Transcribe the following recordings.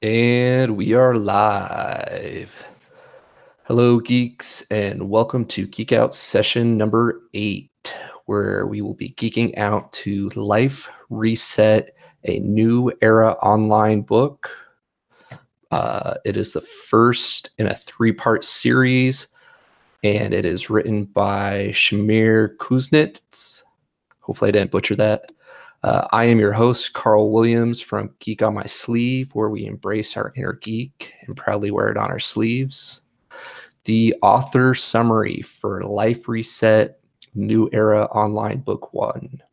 And we are live. Hello, geeks, and welcome to Geek Out session number 8, where we will be geeking out to Life Reset, a New Era online book. It is the first in a three-part series, and it is written by Shemer Kuznits. Hopefully, I didn't butcher that. I am your host, Carl Williams from Geek on My Sleeve, where we embrace our inner geek and proudly wear it on our sleeves. The author summary for Life Reset New Era Online Book 1.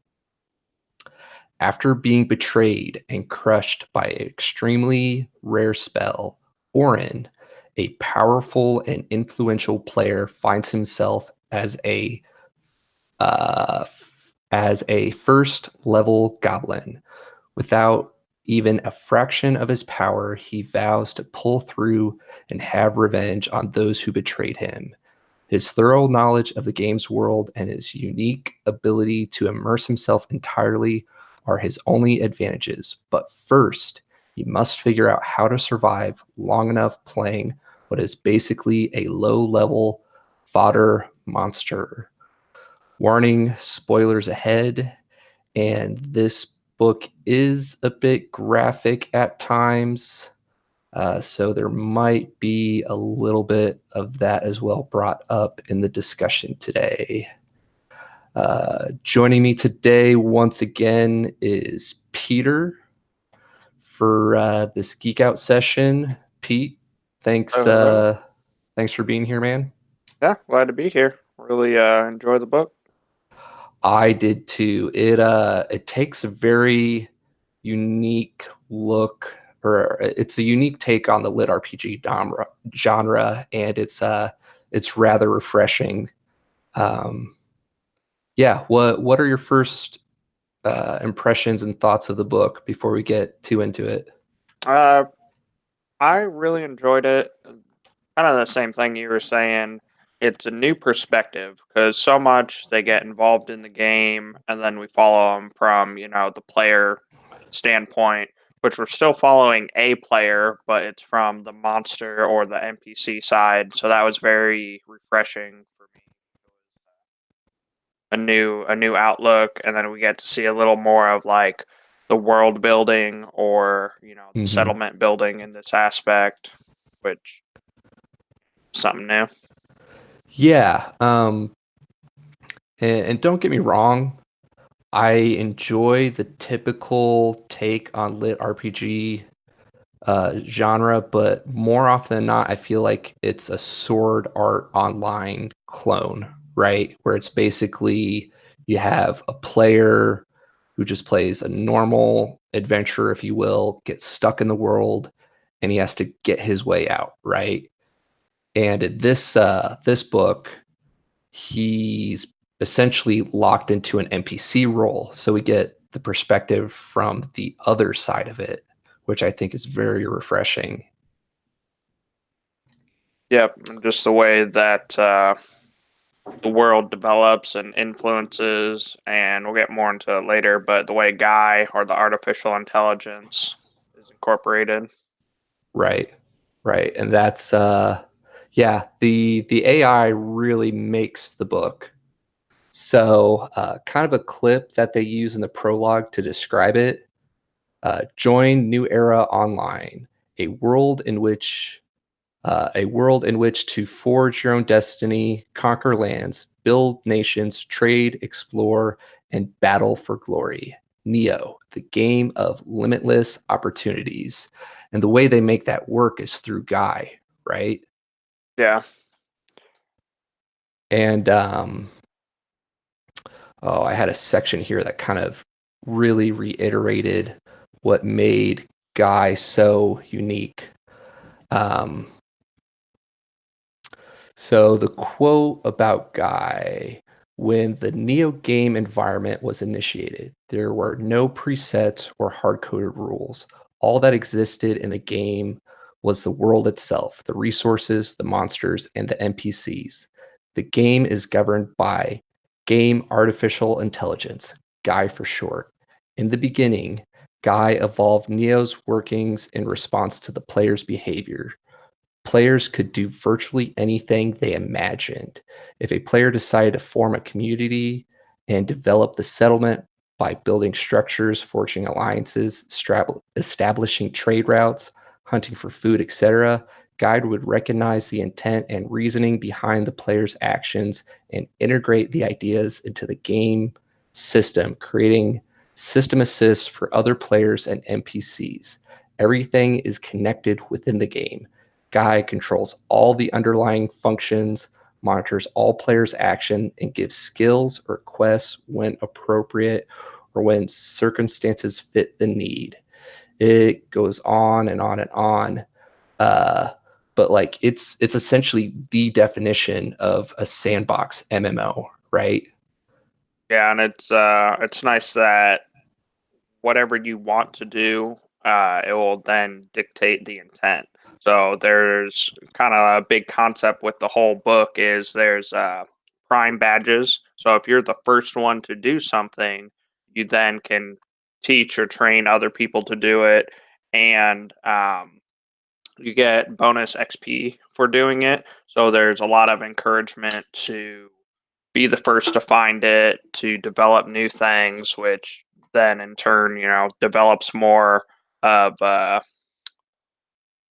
After being betrayed and crushed by an extremely rare spell, Orin, a powerful and influential player, finds himself uh, as a first level goblin. Without even a fraction of his power, he vows to pull through and have revenge on those who betrayed him. His thorough knowledge of the game's world and his unique ability to immerse himself entirely are his only advantages. But first, he must figure out how to survive long enough playing what is basically a low level fodder monster. Warning, spoilers ahead, and this book is a bit graphic at times. So there might be a little bit of that as well brought up in the discussion today. Joining me today once again is Peter for this Geek Out session. Pete, thanks Hello. thanks for being here, man. Yeah, glad to be here. Really enjoy the book. I did too. It takes a very unique look, or it's a unique take on the lit RPG genre, and it's rather refreshing. Um, yeah, what are your first impressions and thoughts of the book before we get too into it? Uh, I really enjoyed it. Kind of the same thing you were saying. It's a new perspective because so much they get involved in the game, and then we follow them from the player standpoint, which we're still following a player, but it's from the monster or the NPC side. So that was very refreshing for me. A new outlook, and then we get to see a little more of like the world building or the Hmm. settlement building in this aspect, which is something new. Yeah, and don't get me wrong, I enjoy the typical take on lit RPG genre, but more often than not, I feel like it's a Sword Art Online clone, right? Where it's basically you have a player who just plays a normal adventure, if you will, gets stuck in the world, and he has to get his way out, right? And in this book, he's essentially locked into an NPC role, so we get the perspective from the other side of it, which I think is very refreshing. Yep, and just the way that the world develops and influences, and we'll get more into it later, but the way Guy or the artificial intelligence is incorporated. Right. Right. And that's yeah, the AI really makes the book. So kind of a clip that they use in the prologue to describe it. Join New Era Online, a world in which to forge your own destiny, conquer lands, build nations, trade, explore, and battle for glory. Neo, the game of limitless opportunities. And the way they make that work is through Guy, right? Yeah. And oh, I had a section here that kind of really reiterated what made Guy so unique. Um, So the quote about Guy, when the Neo game environment was initiated, there were no presets or hard-coded rules. All that existed in the game was the world itself, the resources, the monsters, and the NPCs. The game is governed by Game Artificial Intelligence, Guy for short. In the beginning, Guy evolved Neo's workings in response to the player's behavior. Players could do virtually anything they imagined. If a player decided to form a community and develop the settlement by building structures, forging alliances, establishing trade routes, hunting for food, etc., Guide would recognize the intent and reasoning behind the player's actions and integrate the ideas into the game system, creating system assists for other players and NPCs. Everything is connected within the game. Guy controls all the underlying functions, monitors all players' action, and gives skills or quests when appropriate or when circumstances fit the need. It goes on and on and on. Uh, but like it's essentially the definition of a sandbox MMO, right? Yeah, and it's nice that whatever you want to do, it will then dictate the intent. So there's kind of a big concept with the whole book is there's prime badges. So if you're the first one to do something, you then can teach or train other people to do it, and you get bonus XP for doing it. So there's a lot of encouragement to be the first to find it, to develop new things, which then in turn, develops more of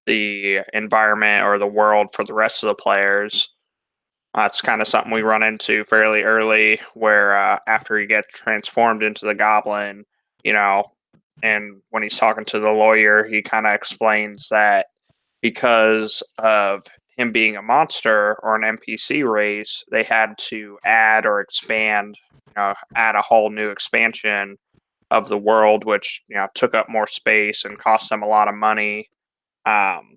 the environment or the world for the rest of the players. That's kind of something we run into fairly early, where after he gets transformed into the goblin, you know, and when he's talking to the lawyer, he kind of explains that because of him being a monster or an NPC race, they had to add or expand, add a whole new expansion of the world, which took up more space and cost them a lot of money. Um,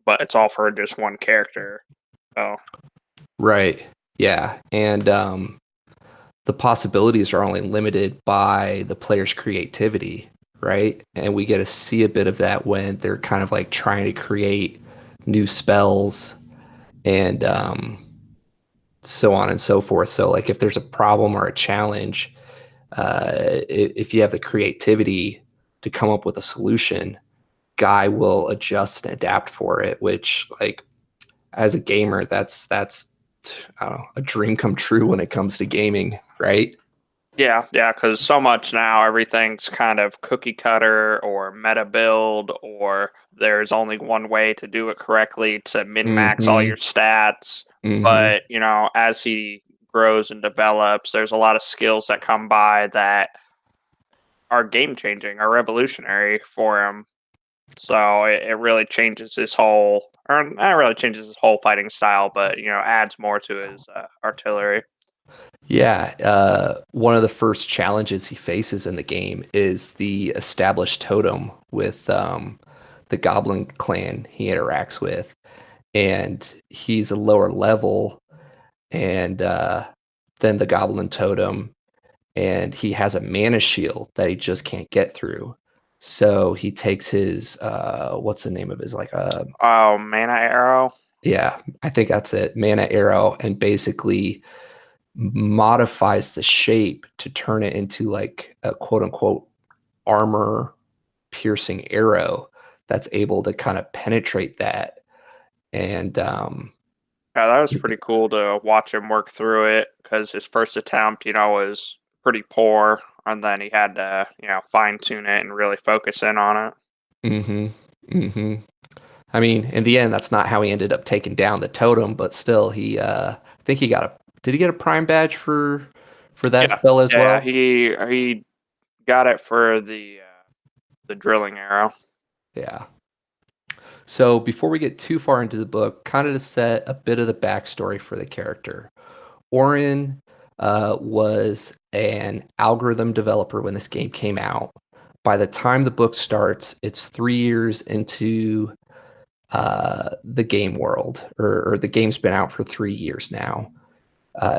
but it's all for just one character. So Right. Yeah. And the possibilities are only limited by the player's creativity, right? And we get to see a bit of that when they're kind of like trying to create new spells and so on and so forth. So, like, if there's a problem or a challenge, if you have the creativity to come up with a solution, Guy will adjust and adapt for it. Which, like, as a gamer, that's I don't know, a dream come true when it comes to gaming, right? yeah, because so much now everything's kind of cookie cutter or meta build, or there's only one way to do it correctly to min max all Mm-hmm. your stats. Mm-hmm. But as he grows and develops, there's a lot of skills that come by that are game changing, are revolutionary for him. So it really changes his whole, or not really changes his whole fighting style, but adds more to his artillery. Yeah, one of the first challenges he faces in the game is the established totem with the Goblin clan he interacts with, and he's a lower level and than the Goblin totem, and he has a mana shield that he just can't get through. So he takes his what's the name of his like Oh, mana arrow. yeah, I think that's it, mana arrow, and basically modifies the shape to turn it into like a quote unquote armor piercing arrow that's able to kind of penetrate that. And Yeah, that was pretty cool to watch him work through it because his first attempt, was pretty poor, and then he had to, fine tune it and really focus in on it. mm-hmm, mm-hmm. I mean, in the end, that's not how he ended up taking down the totem, but still, I think he got a. Did he get a prime badge for that Yeah, spell as yeah, well? he got it for the drilling arrow. Yeah. So before we get too far into the book, kind of to set a bit of the backstory for the character. Orion was an algorithm developer when this game came out. By the time the book starts, it's 3 years into the game world, or the game's been out for 3 years now.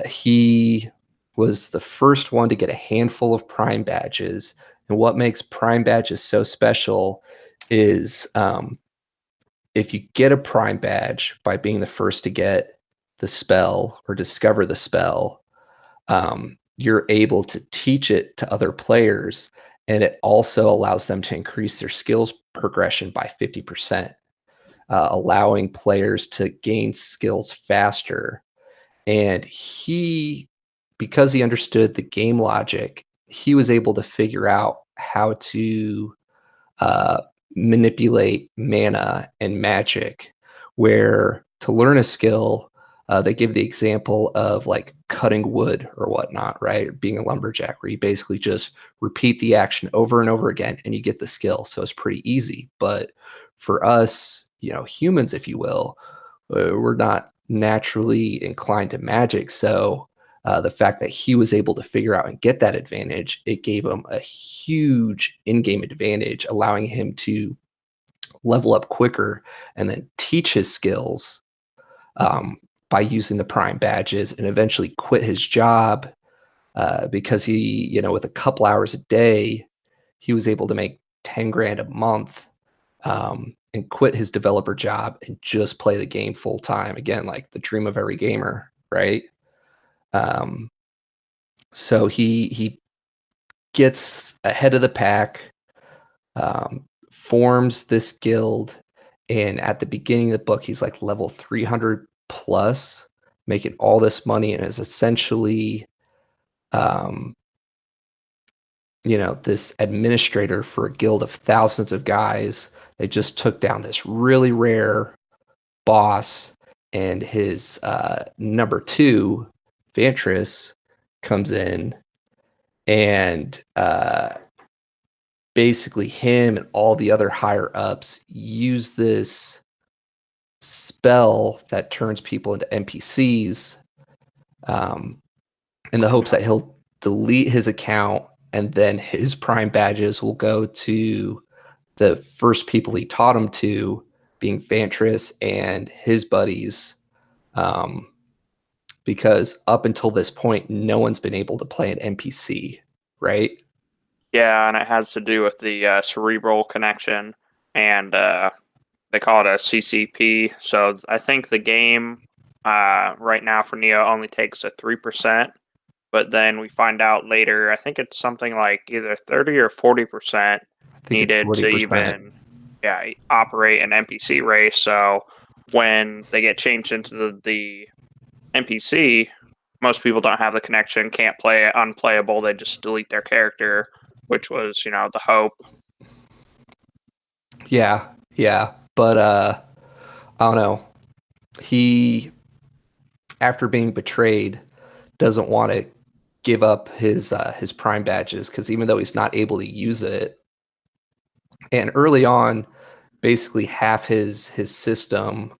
He was the first one to get a handful of Prime badges. And what makes Prime badges so special is if you get a Prime badge by being the first to get the spell or discover the spell, you're able to teach it to other players, and it also allows them to increase their skills progression by 50%, allowing players to gain skills faster. And because he understood the game logic, he was able to figure out how to uh, manipulate mana and magic. Where to learn a skill, they give the example of like cutting wood or whatnot, right? Or being a lumberjack, where you basically just repeat the action over and over again and you get the skill. So it's pretty easy. But for us, humans, if you will, we're not naturally inclined to magic. So the fact that he was able to figure out and get that advantage, it gave him a huge in-game advantage, allowing him to level up quicker and then teach his skills um, by using the prime badges, and eventually quit his job because he, with a couple hours a day, he was able to make 10 grand a month, and quit his developer job and just play the game full time. Again, like the dream of every gamer, right? Um, so he gets ahead of the pack, forms this guild, and at the beginning of the book, he's like level 300 plus, making all this money, and is essentially, um, this administrator for a guild of thousands of guys. They just took down this really rare boss, and his number two, Vantris, comes in, and basically him and all the other higher ups use this spell that turns people into NPCs, um, in the hopes that he'll delete his account, and then his prime badges will go to the first people he taught him to, being Vantris and his buddies, um, because up until this point, no one's been able to play an NPC, right? Yeah, and it has to do with the cerebral connection, and they call it a CCP. So I think the game right now for Neo only takes a 3%, but then we find out later, I think it's something like either 30 or 40% I think it's needed to 40%. even operate an NPC race. So when they get changed into the NPC, most people don't have the connection, can't play it, unplayable. They just delete their character, which was, the hope. Yeah. But I don't know. He, after being betrayed, doesn't want to give up his prime badges, because even though he's not able to use it, and early on, basically half his system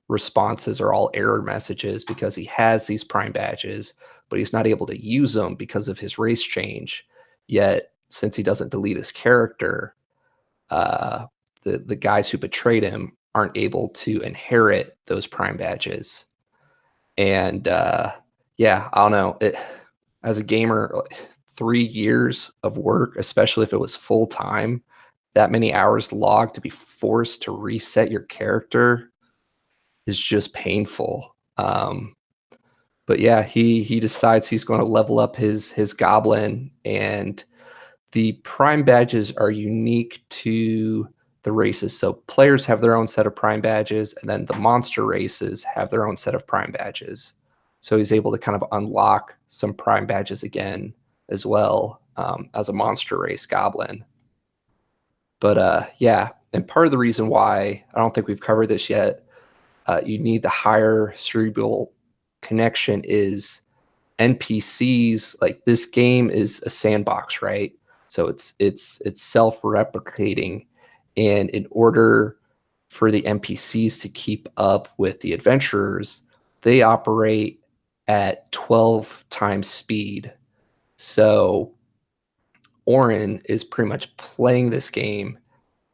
responses are all error messages because he has these prime badges, but he's not able to use them because of his race change. Yet, since he doesn't delete his character, uh, the guys who betrayed him aren't able to inherit those prime badges. And yeah, I don't know. As a gamer, 3 years of work, especially if it was full time, that many hours logged to be forced to reset your character is just painful. But yeah, he decides he's going to level up his goblin, and the prime badges are unique to the races. So players have their own set of prime badges, and then the monster races have their own set of prime badges. So he's able to kind of unlock some prime badges again as well, as a monster race goblin. But yeah, and part of the reason why I don't think we've covered this yet, you need the higher cerebral connection is NPCs. Like, this game is a sandbox, right? So it's self-replicating, and in order for the NPCs to keep up with the adventurers, they operate at 12 times speed. So Orin is pretty much playing this game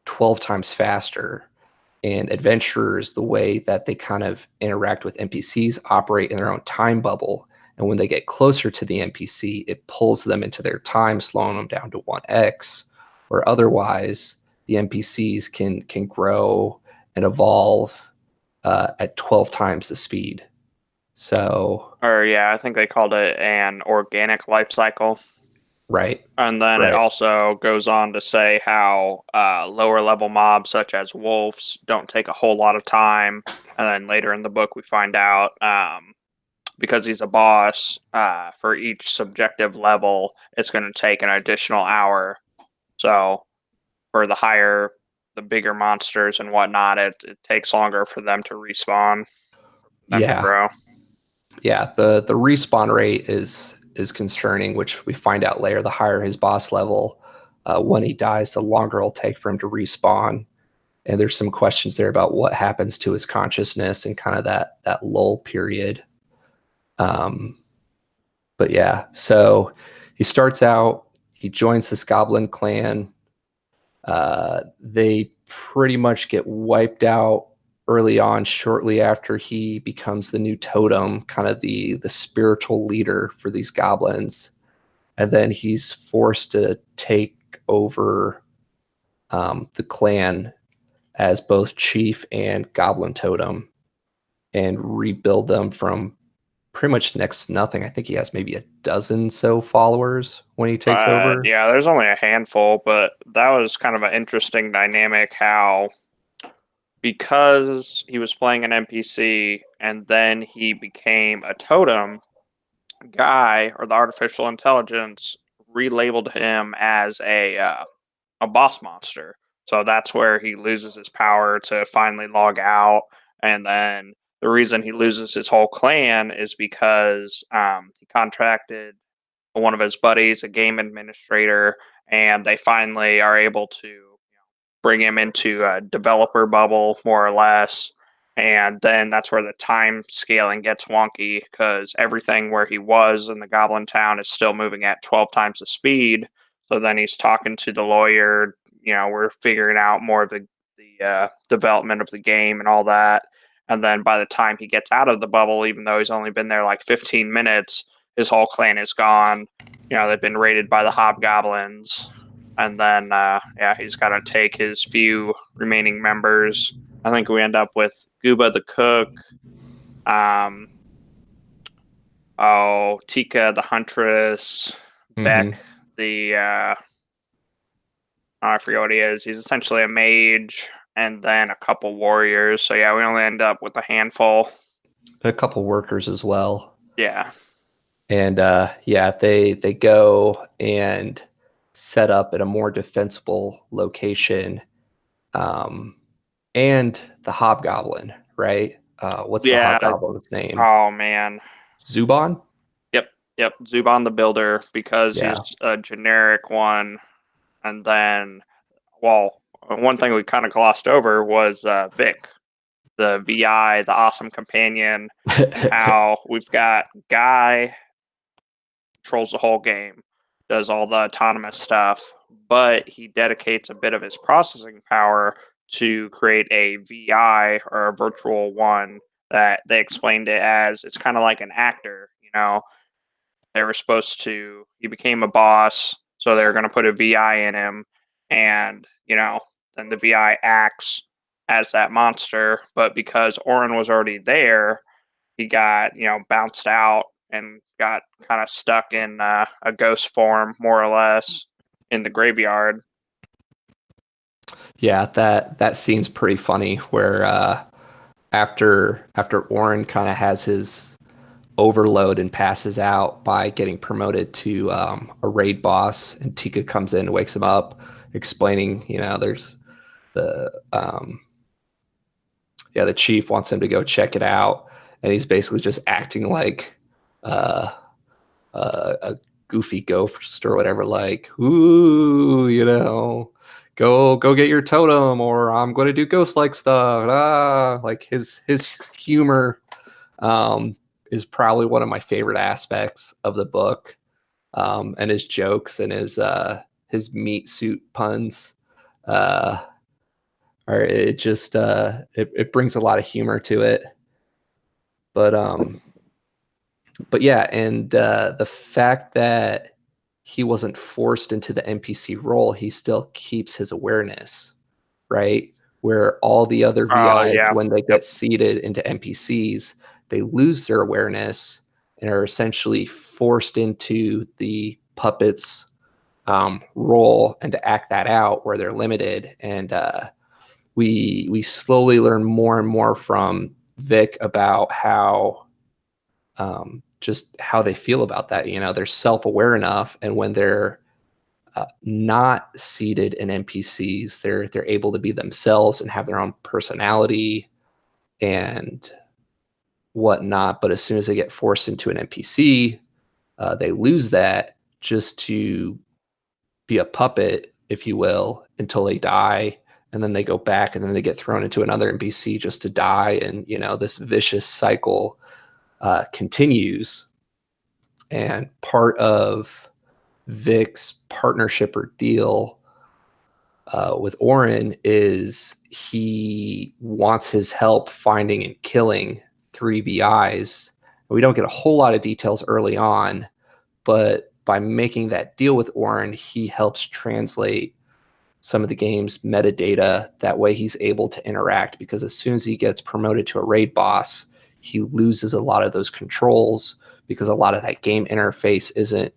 12 times faster, and adventurers, the way that they kind of interact with NPCs, operate in their own time bubble. And when they get closer to the NPC, it pulls them into their time, slowing them down to 1x. Or otherwise, the NPCs can grow and evolve at 12 times the speed. So Or yeah, I think they called it an organic life cycle. Right. And then it Right. also goes on to say how lower level mobs such as wolves don't take a whole lot of time. And then later in the book, we find out because he's a boss, for each subjective level, it's going to take an additional hour. So for the bigger monsters and whatnot, it takes longer for them to respawn than to Yeah. grow. Yeah. The respawn rate is concerning, which we find out later. The higher his boss level, when he dies, the longer it'll take for him to respawn. And there's some questions there about what happens to his consciousness and kind of that lull period. Um, but yeah, so he starts out, he joins this goblin clan. They pretty much get wiped out early on, shortly after he becomes the new totem, kind of the spiritual leader for these goblins. And then he's forced to take over the clan as both chief and goblin totem and rebuild them from pretty much next to nothing. I think he has maybe a dozen so followers when he takes over. Yeah, there's only a handful, but that was kind of an interesting dynamic how because he was playing an NPC and then he became a totem, guy or the artificial intelligence relabeled him as a boss monster. So that's where he loses his power to finally log out, and then the reason he loses his whole clan is because he contracted one of his buddies, a game administrator, and they finally are able to bring him into a developer bubble, more or less. And then that's where the time scaling gets wonky because everything where he was in the Goblin Town is still moving at 12 times the speed. So then he's talking to the lawyer. We're figuring out more of the development of the game and all that. And then by the time he gets out of the bubble, even though he's only been there like 15 minutes, his whole clan is gone. They've been raided by the hobgoblins, and then yeah, he's got to take his few remaining members. I think we end up with Gooba the cook, um, Tika the huntress, Mm-hmm. Beck the I forget what he is. He's essentially a mage, and then a couple warriors. So yeah, we only end up with a handful. A couple workers as well. Yeah, And yeah, they go and set up at a more defensible location. Um, and the hobgoblin, right? What's the yeah. hobgoblin's name? Oh man. Zubon? Yep, yep. Zuban the builder because Yeah. he's a generic one, and then well, one thing we kind of glossed over was Vic, the VI, the awesome companion, and how we've got Guy controls the whole game, does all the autonomous stuff, but he dedicates a bit of his processing power to create a VI or a virtual one that they explained it as it's kind of like an actor. They were supposed to, he became a boss, so they were going to put a VI in him, and, then the VI acts as that monster. But because Orin was already there, he got, bounced out and got kind of stuck in a ghost form, more or less, in the graveyard. Yeah, that scene's pretty funny where after Orin kind of has his overload and passes out by getting promoted to a raid boss, and Tika comes in and wakes him up, explaining, there's the yeah, the chief wants him to go check it out, and he's basically just acting like uh, a goofy ghost or whatever, like, ooh, go get your totem, or I'm going to do ghost like stuff. Like his humor is probably one of my favorite aspects of the book, and his jokes and his meat suit puns. Uh, or it just it brings a lot of humor to it. But yeah, and the fact that he wasn't forced into the NPC role, he still keeps his awareness, right? Where all the other Oh, VIs, yeah. when they Yep. get seeded into NPCs, they lose their awareness and are essentially forced into the puppets role and to act that out where they're limited. And we slowly learn more and more from Vic about how just how they feel about that. They're self-aware enough, and when they're not seated in NPCs, they're able to be themselves and have their own personality and whatnot. But as soon as they get forced into an NPC, they lose that just to be a puppet, if you will, until they die. And then they go back and then they get thrown into another NPC just to die. And, this vicious cycle continues. And part of Vic's partnership or deal with Orin is he wants his help finding and killing 3 VIs. We don't get a whole lot of details early on, but by making that deal with Orin, he helps translate some of the game's metadata. That way he's able to interact, because as soon as he gets promoted to a raid boss, he loses a lot of those controls, because a lot of that game interface isn't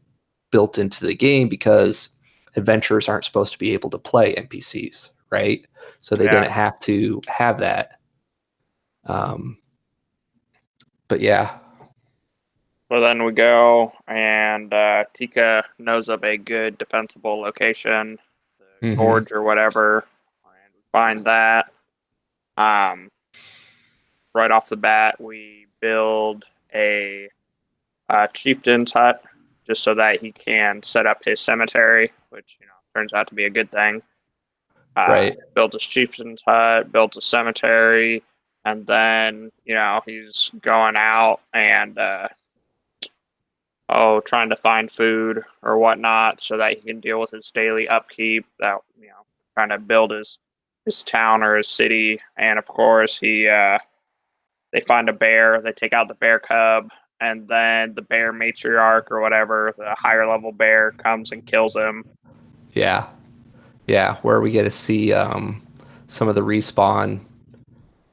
built into the game, because adventurers aren't supposed to be able to play NPCs, right? So they didn't have to have that. But yeah. So then we go, and Tika knows of a good defensible location, the gorge or whatever, and we find that. Right off the bat, we build a chieftain's hut just so that he can set up his cemetery, which turns out to be a good thing. Right. Builds a chieftain's hut, builds a cemetery, and then he's going out and trying to find food or whatnot so that he can deal with his daily upkeep. That trying to build his town or his city, and of course they find a bear. They take out the bear cub, and then the bear matriarch or whatever, the higher level bear, comes and kills him. Yeah. Where we get to see some of the respawn.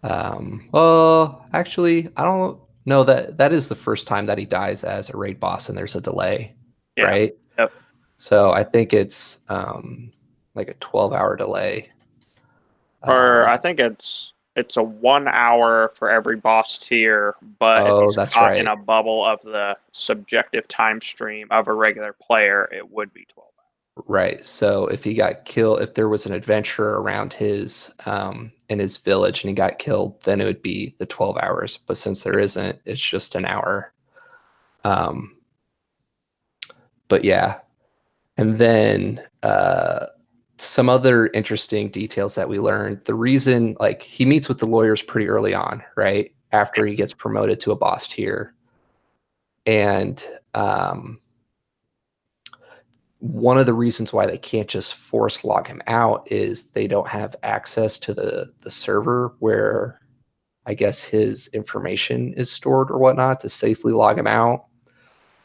Well, actually, I don't know that is the first time that he dies as a raid boss, and there's a delay, right? Yep. So I think it's like a 12-hour delay. Or I think it's a 1 hour for every boss tier, but if he's That's caught in right. a bubble of the subjective time stream of a regular player, it would be 12 hours. Right. So if he got killed, if there was an adventurer around his in his village and he got killed, then it would be the 12 hours. But since there isn't, it's just an hour. But yeah. And then some other interesting details that we learned. The reason, like, he meets with the lawyers pretty early on, right? After he gets promoted to a boss tier. And one of the reasons why they can't just force log him out is they don't have access to the server where I guess his information is stored or whatnot to safely log him out.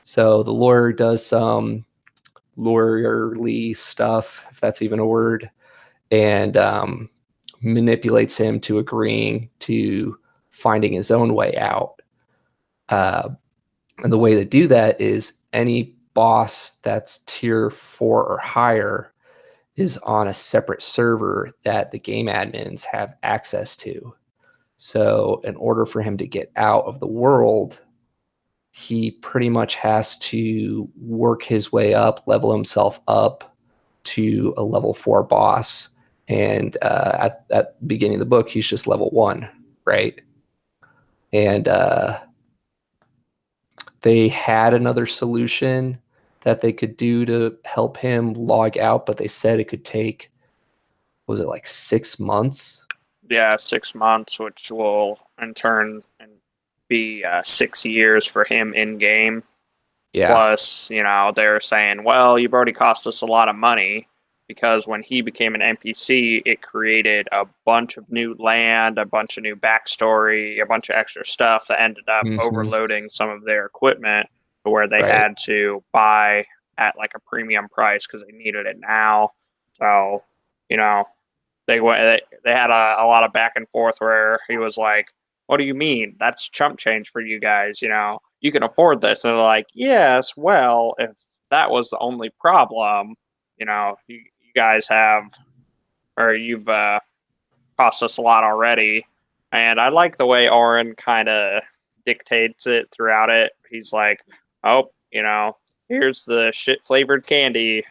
So the lawyer does some lawyerly stuff, if that's even a word, and manipulates him to agreeing to finding his own way out. And the way to do that is any boss that's tier 4 or higher is on a separate server that the game admins have access to. So in order for him to get out of the world, he pretty much has to work his way up, level himself up to a level 4 boss. And at the beginning of the book, he's just level 1, right? And they had another solution that they could do to help him log out, but they said it could take, was it like 6 months? Yeah, 6 months, which will in turn be 6 years for him in game. Yeah. Plus, they're saying, well, you've already cost us a lot of money, because when he became an NPC, it created a bunch of new land, a bunch of new backstory, a bunch of extra stuff that ended up overloading some of their equipment to where they had to buy at like a premium price because they needed it now. So, they had a lot of back and forth where he was like, what do you mean? That's chump change for you guys, you can afford this. And they're like, yes, well, if that was the only problem, you guys have, or you've cost us a lot already. And I like the way Oren kind of dictates it throughout it. He's like, oh, here's the shit flavored candy,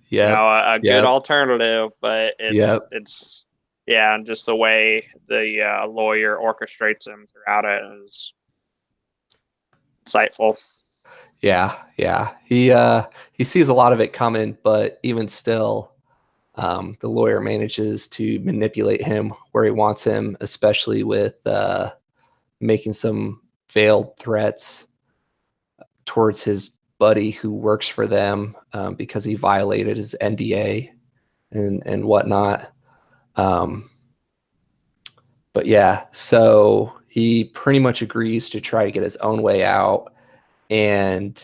Yep. a good Yep. alternative, but it's, Yep. it's, yeah, and just the way the lawyer orchestrates him throughout it is insightful. Yeah. Yeah. He sees a lot of it coming, but even still, the lawyer manages to manipulate him where he wants him, especially with making some veiled threats towards his buddy who works for them because he violated his NDA and whatnot. Um, but yeah, so he pretty much agrees to try to get his own way out. And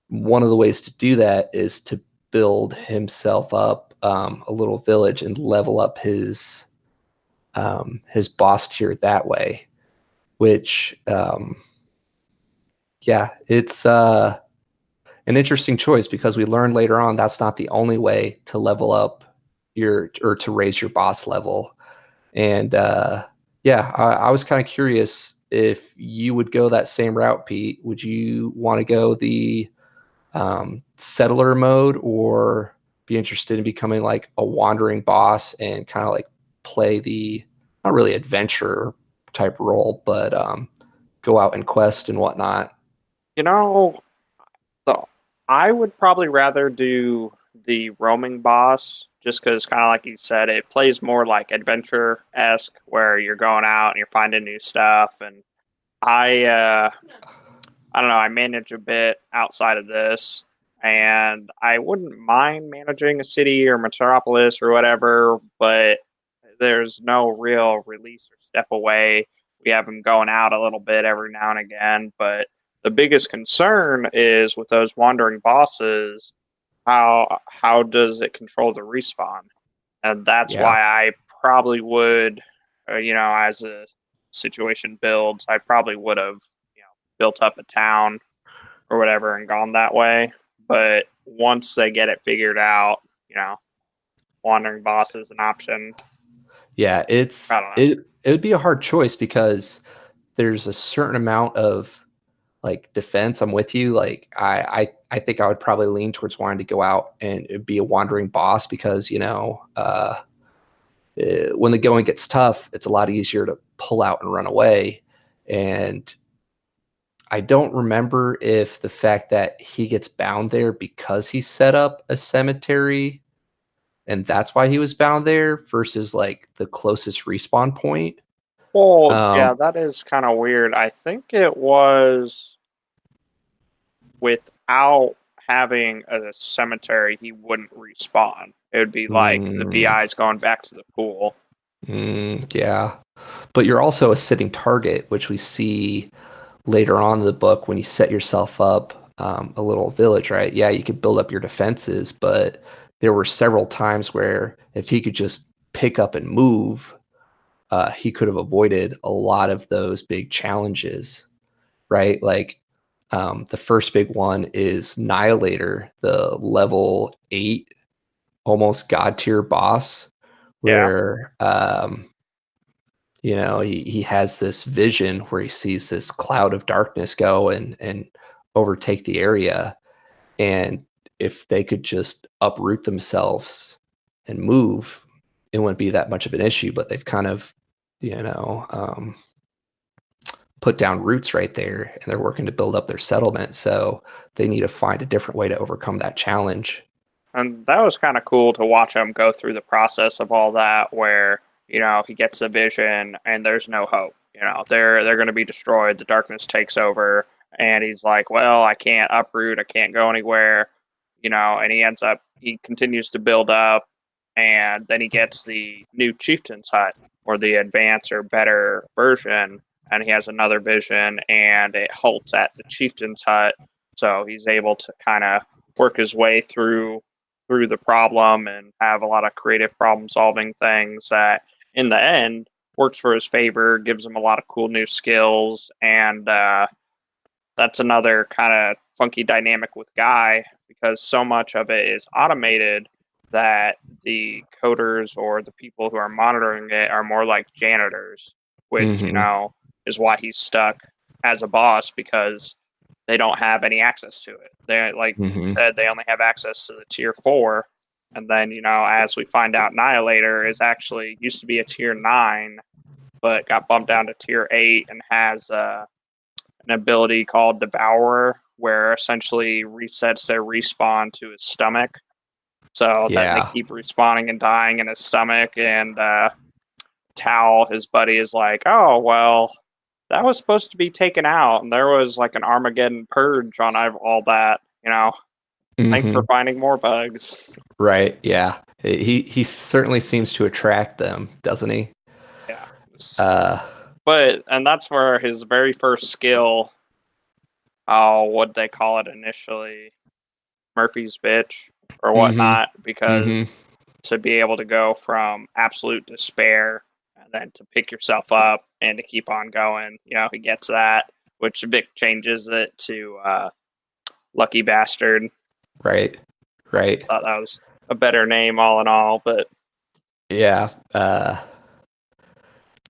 one of the ways to do that is to build himself up a little village and level up his boss tier that way. Which, yeah, it's an interesting choice because we learn later on that's not the only way to level up your or to raise your boss level. And yeah, I was kind of curious if you would go that same route, Pete. Would you want to go the settler mode or be interested in becoming like a wandering boss and kind of like play the not really adventure type role, but go out and quest and whatnot? You know, So I would probably rather do the roaming boss just because, kind of like you said, it plays more like adventure esque where you're going out and you're finding new stuff. And I, uh, I don't know, I manage a bit outside of this, and I wouldn't mind managing a city or metropolis or whatever, but there's no real release or step away. We have them going out a little bit every now and again, but the biggest concern is with those wandering bosses, how does it control the respawn? And that's Yeah. why I probably would, as the situation builds, I probably would have, built up a town or whatever and gone that way. But once they get it figured out, wandering boss is an option. Yeah, I don't know. it would be a hard choice because there's a certain amount of like defense. I'm with you. Like I think I would probably lean towards wanting to go out and be a wandering boss because when the going gets tough, it's a lot easier to pull out and run away. And I don't remember if the fact that he gets bound there because he set up a cemetery and that's why he was bound there versus like the closest respawn point. Well, yeah, Um, that is kind of weird. I think it was without having a cemetery, he wouldn't respawn. It would be like the mm, VI's going back to the pool. yeah, but you're also a sitting target, which we see later on in the book when you set yourself up a little village, right? Yeah, you could build up your defenses, but there were several times where if he could just pick up and move, he could have avoided a lot of those big challenges, right? Like the first big one is Nihilator, the level 8, almost god tier boss, Yeah. where he has this vision where he sees this cloud of darkness go and overtake the area. And if they could just uproot themselves and move, it wouldn't be that much of an issue. But they've kind of, you know, um, put down roots right there and they're working to build up their settlement. So they need to find a different way to overcome that challenge. And that was kind of cool to watch him go through the process of all that where, he gets a vision and there's no hope. They're going to be destroyed. The darkness takes over and he's like, "Well, I can't uproot, I can't go anywhere." And he continues to build up and then he gets the new chieftain's hut or the advanced or better version and he has another vision and it halts at the chieftain's hut. So he's able to kind of work his way through the problem and have a lot of creative problem solving things that in the end works for his favor, gives him a lot of cool new skills, and that's another kind of funky dynamic with Guy because so much of it is automated that the coders or the people who are monitoring it are more like janitors, which, Mm-hmm. is why he's stuck as a boss because they don't have any access to it. They, like you Mm-hmm. said, they only have access to the tier 4. And then, as we find out, Annihilator is actually used to be a tier 9, but got bumped down to tier 8 and has an ability called Devourer, where essentially resets their respawn to his stomach. So then they Yeah. keep respawning and dying in his stomach. And Tal, his buddy, is like, oh, well, that was supposed to be taken out. And there was like an Armageddon purge on all that. Thanks for Mm-hmm. finding more bugs. Right. Yeah. He certainly seems to attract them, doesn't he? Yeah. Uh. And that's where his very first skill, oh, what they call it initially, Murphy's bitch or Mm-hmm. whatnot, because Mm-hmm. to be able to go from absolute despair and then to pick yourself up and to keep on going, he gets that, which Vic changes it to Lucky Bastard. Right. Right. Thought that was a better name all in all, but Yeah.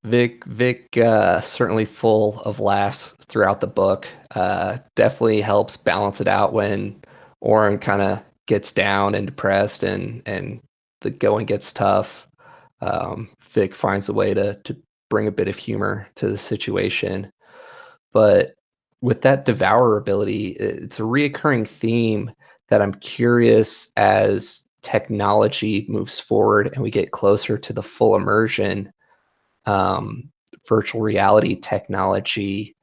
Vic certainly full of laughs throughout the book. Definitely helps balance it out when Oren kind of gets down and depressed and the going gets tough. Vic finds a way to bring a bit of humor to the situation. But with that Devourer ability, it's a reoccurring theme that I'm curious as technology moves forward and we get closer to the full immersion um, virtual reality technology,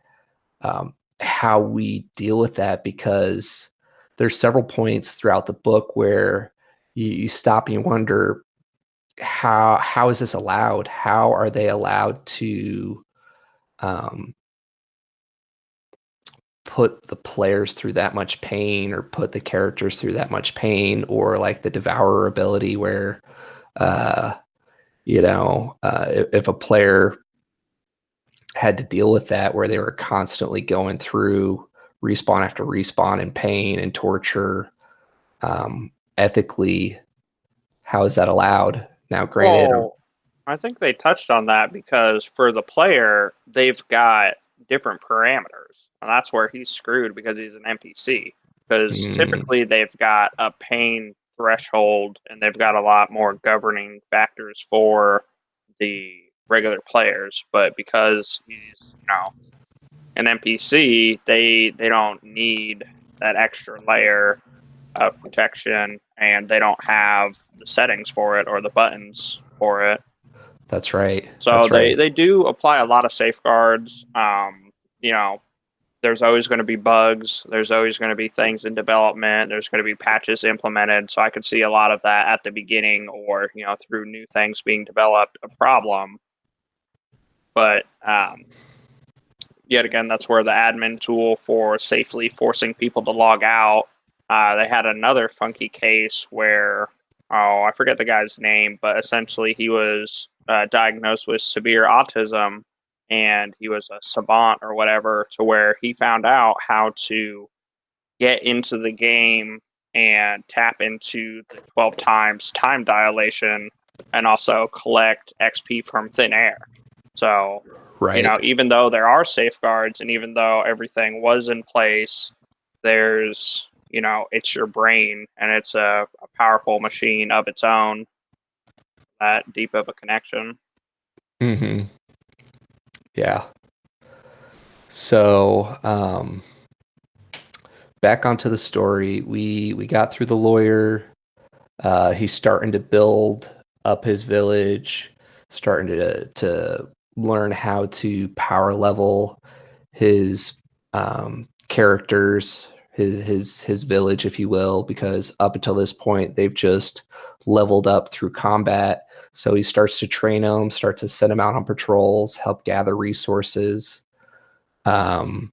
how we deal with that, because there's several points throughout the book where you stop and you wonder how is this allowed? How are they allowed to um, put the players through that much pain or put the characters through that much pain, or like the Devourer ability where uh, if a player had to deal with that where they were constantly going through respawn after respawn and pain and torture. Ethically, how is that allowed? Now, granted, well, I think they touched on that because for the player, they've got different parameters. And that's where he's screwed because he's an NPC. Because mm, typically they've got a pain threshold and they've got a lot more governing factors for the regular players. But because he's, an NPC, they don't need that extra layer of protection and they don't have the settings for it or the buttons for it. that's right. So That's they right. they do apply a lot of safeguards. You know, there's always going to be bugs. There's always going to be things in development. There's going to be patches implemented. So I could see a lot of that at the beginning, or through new things being developed, a problem. But yet again, that's where the admin tool for safely forcing people to log out. They had another funky case where, oh, I forget the guy's name, but essentially he was diagnosed with severe autism and he was a savant or whatever, to where he found out how to get into the game and tap into the 12 times time dilation and also collect XP from thin air. So, Right. even though there are safeguards and even though everything was in place, there's, it's your brain and it's a powerful machine of its own, that deep of a connection. Mm-hmm. Yeah. So, back onto the story. We got through the lawyer. He's starting to build up his village, starting to learn how to power level his characters, his village, if you will, because up until this point they've just leveled up through combat. So he starts to train them, starts to send them out on patrols, help gather resources. Um,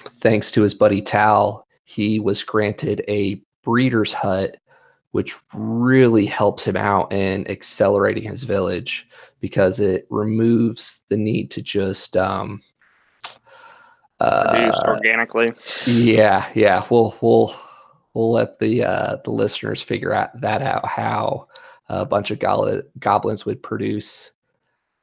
Thanks to his buddy Tal, he was granted a breeder's hut, which really helps him out in accelerating his village because it removes the need to just Produced Uh, organically. yeah. We'll let the listeners figure out how a bunch of goblins would produce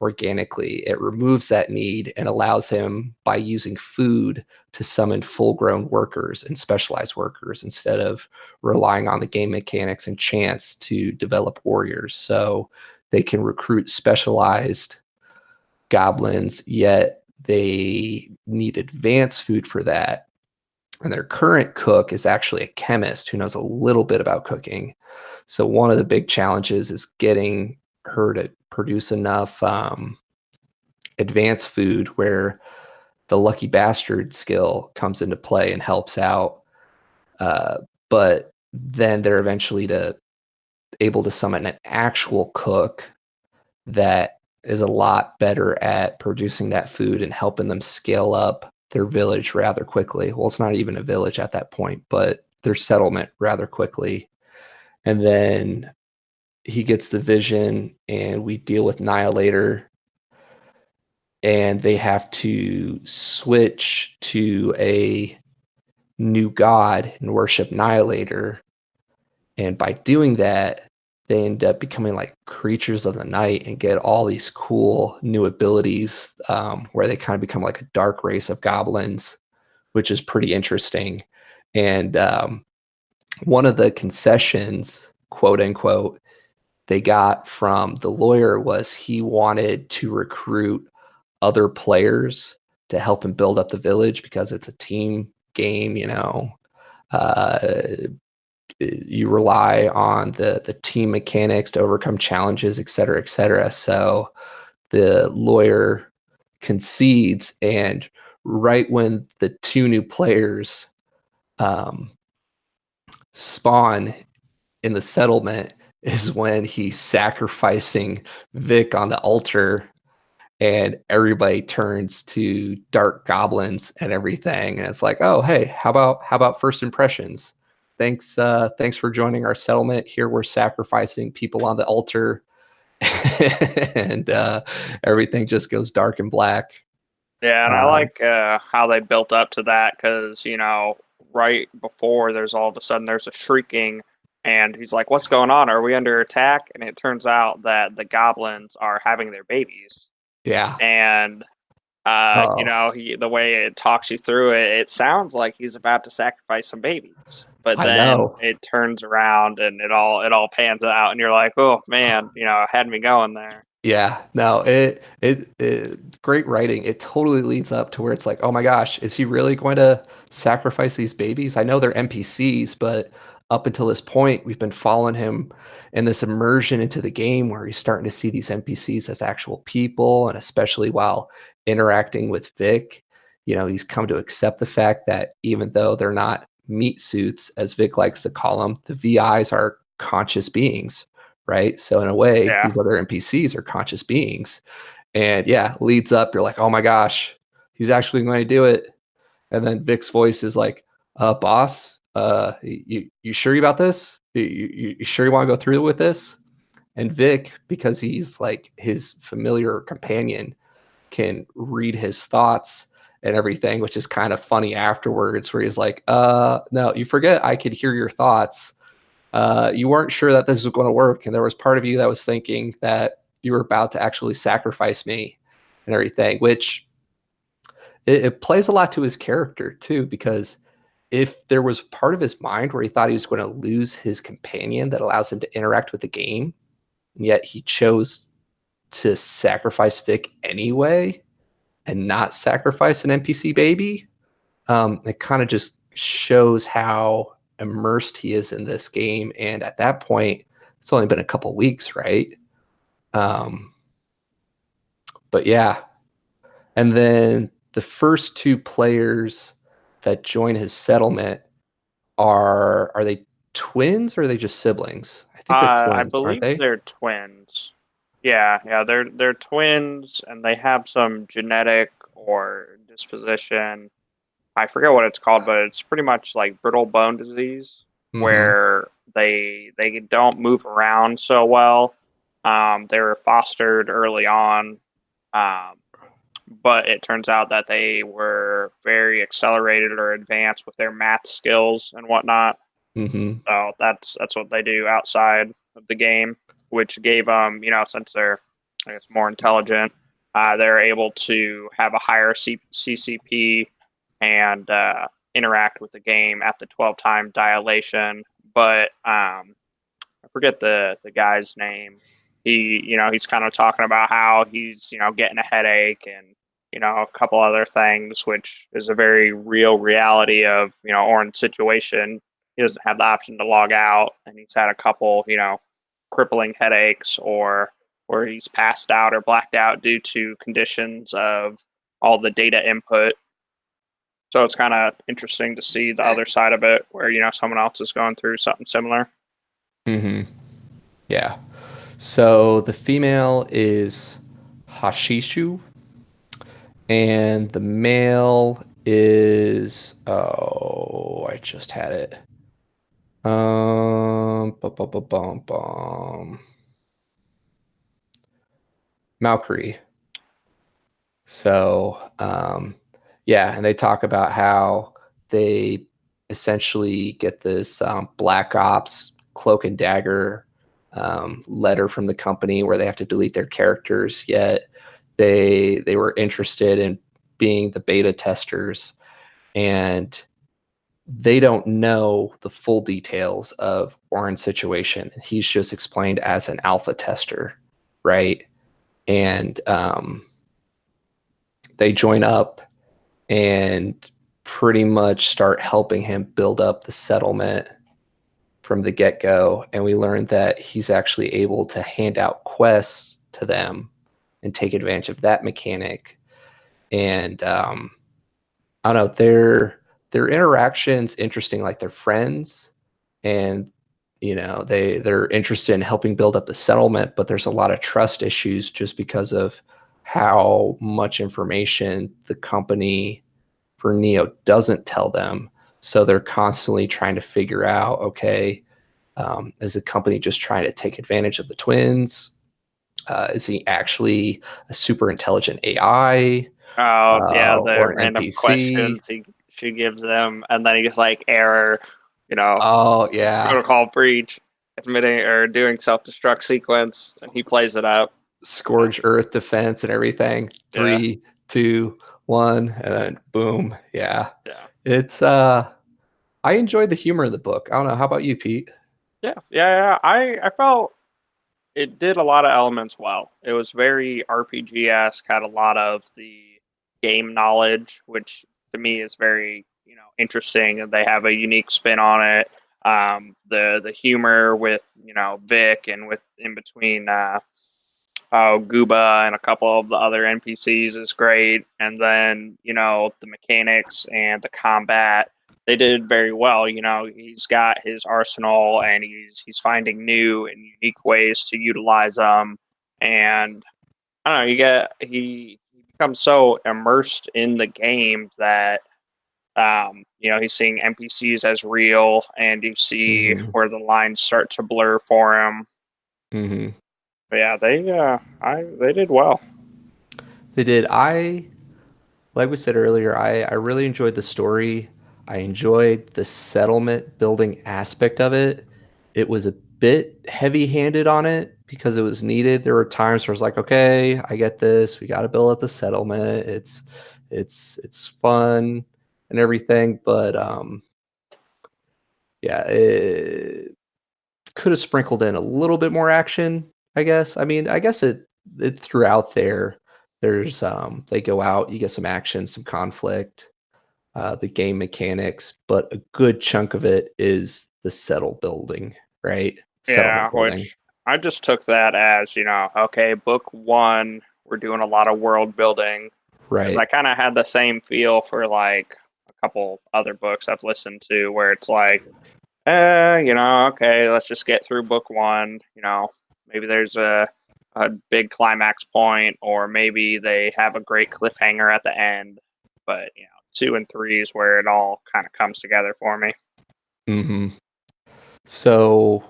organically. It removes that need and allows him, by using food, to summon full-grown workers and specialized workers instead of relying on the game mechanics and chance to develop warriors. So they can recruit specialized goblins, yet they need advanced food for that. And their current cook is actually a chemist who knows a little bit about cooking. So one of the big challenges is getting her to produce enough advanced food where the lucky bastard skill comes into play and helps out. But then they're eventually able to summon an actual cook that is a lot better at producing that food and helping them scale up their village rather quickly. Well, it's not even a village at that point, but their settlement rather quickly. And then he gets the vision, and we deal with Annihilator, and they have to switch to a new god and worship Annihilator. And by doing that, they end up becoming like creatures of the night and get all these cool new abilities, where they kind of become like a dark race of goblins, which is pretty interesting. And one of the concessions, quote unquote, they got from the lawyer was he wanted to recruit other players to help him build up the village because it's a team game, uh, you rely on the team mechanics to overcome challenges, et cetera, et cetera. So the lawyer concedes, and right when the two new players um, spawn in the settlement is when he's sacrificing Vic on the altar, and everybody turns to dark goblins and everything, and it's like, oh hey, how about first impressions? Thanks for joining our settlement. Here we're sacrificing people on the altar. And everything just goes dark and black. Yeah, and I uh, like how they built up to that because, right before there's all of a sudden there's a shrieking, and he's like, "What's going on? Are we under attack?" And it turns out that the goblins are having their babies, yeah. and Oh, the way it talks you through it, it sounds like he's about to sacrifice some babies, but I then know. it turns around and it all pans out, and you're like, "Oh man, had me going there." Yeah, no, it great writing. It totally leads up to where it's like, oh my gosh, is he really going to sacrifice these babies? I know they're NPCs, but up until this point, we've been following him in this immersion into the game where he's starting to see these NPCs as actual people, and especially while interacting with Vic, he's come to accept the fact that even though they're not meat suits, as Vic likes to call them, the VIs are conscious beings, right? So in a way, Yeah, these other NPCs are conscious beings. And yeah, leads up, you're like, oh my gosh, he's actually going to do it. And then Vic's voice is like, boss, you sure about this? You sure you want to go through with this? And Vic, because he's like his familiar companion, can read his thoughts and everything, which is kind of funny afterwards, where he's like, no, you forget I could hear your thoughts. You weren't sure that this was going to work, and there was part of you that was thinking that you were about to actually sacrifice me and everything, which it plays a lot to his character too, because if there was part of his mind where he thought he was going to lose his companion that allows him to interact with the game, and yet he chose to sacrifice Vic anyway and not sacrifice an NPC baby, it kind of just shows how immersed he is in this game. And at that point, it's only been a couple weeks, right? Um, but yeah, and then the first two players that join his settlement are they twins or are they just siblings? I think they're I twins, aren't believe they? they're twins. Yeah, they're twins, and they have some genetic or disposition. I forget what it's called, but it's pretty much like brittle bone disease, Mm-hmm. where they don't move around so well. They were fostered early on, um, but it turns out that they were very accelerated or advanced with their math skills and whatnot. Mm-hmm. So that's what they do outside of the game, which gave them, since they're, I guess, more intelligent, they're able to have a higher CCP and interact with the game at the 12-time dilation. But I forget the guy's name. He's kind of talking about how he's, getting a headache and, a couple other things, which is a very real reality of, Orin's situation. He doesn't have the option to log out, and he's had a couple, crippling headaches or he's passed out or blacked out due to conditions of all the data input. So it's kind of interesting to see the other side of it where, someone else is going through something similar. Mm-hmm. Yeah. So the female is Hashishu, and the male is, oh, I just had it. Bum, bum, bum, bum, bum. Malkry. So, yeah, and they talk about how they essentially get this Black Ops cloak and dagger letter from the company where they have to delete their characters. Yet they were interested in being the beta testers, and they don't know the full details of Orin's situation. He's just explained as an alpha tester, right? And they join up and pretty much start helping him build up the settlement from the get-go. And we learned that he's actually able to hand out quests to them and take advantage of that mechanic. And I don't know, their interactions interesting, like they're friends, and they're interested in helping build up the settlement, but there's a lot of trust issues just because of how much information the company for Neo doesn't tell them. So they're constantly trying to figure out, okay, is the company just trying to take advantage of the twins? Is he actually a super intelligent AI Oh yeah, the or an random NPC? questions she gives them, and then he's like error, you know, Oh yeah, protocol breach, admitting or doing self destruct sequence, and he plays it up. Scourge Earth defense and everything. Yeah, 3, 2, 1, and then boom. Yeah, yeah, it's I enjoyed the humor of the book. I don't know. How about you, Pete? yeah. I felt it did a lot of elements well. It was very RPG esque, had a lot of the game knowledge, which to me is very interesting, and they have a unique spin on it. The humor with Vic and with in between Gooba and a couple of the other NPCs is great, and then the mechanics and the combat they did very well. He's got his arsenal, and he's finding new and unique ways to utilize them, and I don't know. He becomes so immersed in the game that he's seeing NPCs as real, and you see Mm-hmm. where the lines start to blur for him. Mm-hmm. But yeah, they did well. They did. Like we said earlier, I really enjoyed the story. I enjoyed the settlement building aspect of it. It was a bit heavy-handed on it because it was needed. There were times where I was like, okay, I get this. We got to build up the settlement. It's fun and everything, but yeah, it could have sprinkled in a little bit more action, I guess. I mean, I guess it throughout there. There's they go out, you get some action, some conflict, the game mechanics, but a good chunk of it is the settle building, right? Yeah, Settlement building, which I just took that as, okay, book one, we're doing a lot of world building. Because I right? kind of had the same feel for like a couple other books I've listened to where it's like, okay, let's just get through book one. Maybe there's a big climax point, or maybe they have a great cliffhanger at the end. But, two and three is where it all kind of comes together for me. Hmm. So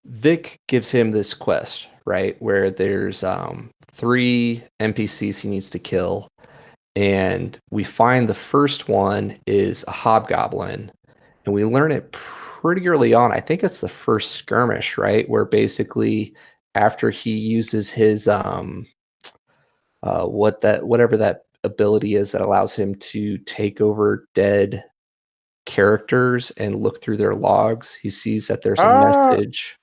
Vic gives him this quest, right, where there's 3 NPCs he needs to kill, and we find the first one is a hobgoblin, and we learn it pretty early on. I think it's the first skirmish, right, where basically after he uses his whatever that ability is that allows him to take over dead characters and look through their logs, he sees that there's a Uh, message.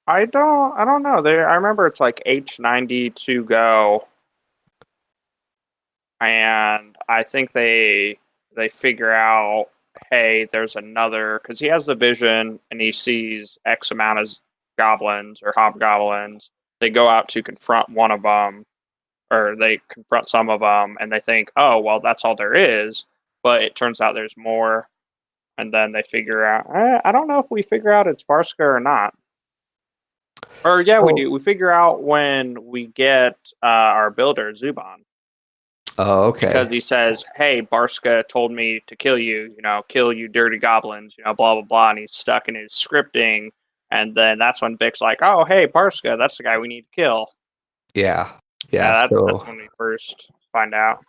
I don't know. I remember it's like H90 to go, and I think they figure out, hey, there's another, because he has the vision and he sees X amount of goblins or hobgoblins. They go out to confront one of them, or they confront some of them, and they think, oh, well, that's all there is. But it turns out there's more, and then they figure out, I don't know if we figure out it's Barska or not. Or yeah, we Oh, do. We figure out when we get our builder Zuban, oh, because okay. he says, "Hey, Barska told me to kill you. You know, kill you, dirty goblins. You know, blah blah blah." And he's stuck in his scripting, and then that's when Vic's like, "Oh, hey, Barska, that's the guy we need to kill." Yeah, yeah. Yeah, that's So when we first find out.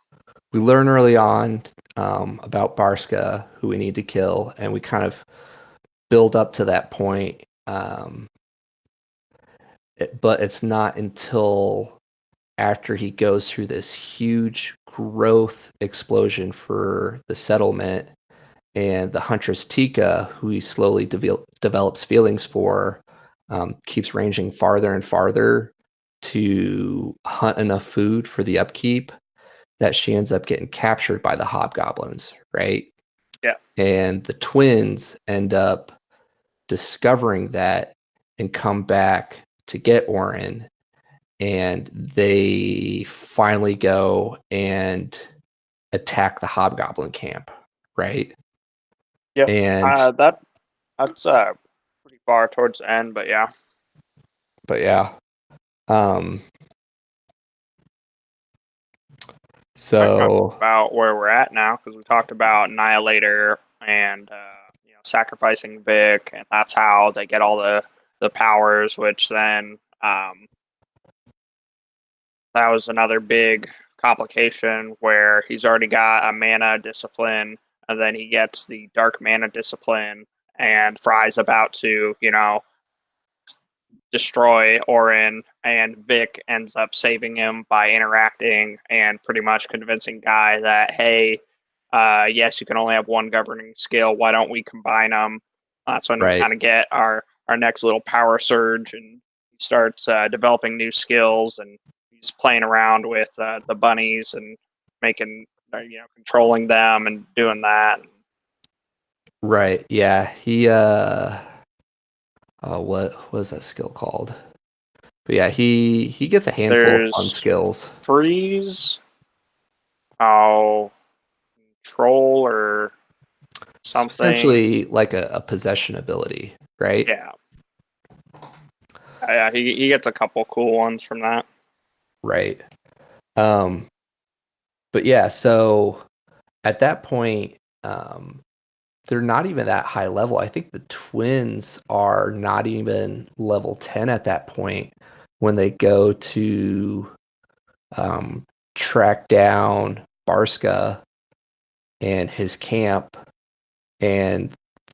we learn early on about Barska, who we need to kill, and we kind of build up to that point. But it's not until after he goes through this huge growth explosion for the settlement, and the huntress Tika, who he slowly develops feelings for, keeps ranging farther and farther to hunt enough food for the upkeep, that she ends up getting captured by the hobgoblins, right? Yeah, And the twins end up discovering that and come back to get Orin, and they finally go and attack the hobgoblin camp, right? yeah. And That's pretty far towards the end, but yeah. but yeah. Um I talk so about where we're at now, because we talked about Annihilator and sacrificing Vic, and that's how they get all the powers. Which then that was another big complication where he's already got a mana discipline, and then he gets the dark mana discipline, and Fry's about to destroy Orin, and Vic ends up saving him by interacting and pretty much convincing Guy that, hey, yes, you can only have one governing skill. Why don't we combine them? That's when we right, kind of get our next little power surge, and he starts developing new skills, and he's playing around with the bunnies and making, controlling them and doing that. right. Yeah, he what was that skill called? But yeah, he gets a handful of fun There's skills. freeze, oh, troll or It's something. essentially like a possession ability, right? Yeah, yeah. He gets a couple cool ones from that. Right. Um, but yeah, so at that point, they're not even that high level. I think the twins are not even level 10 at that point when they go to um, track down Barska and his camp, and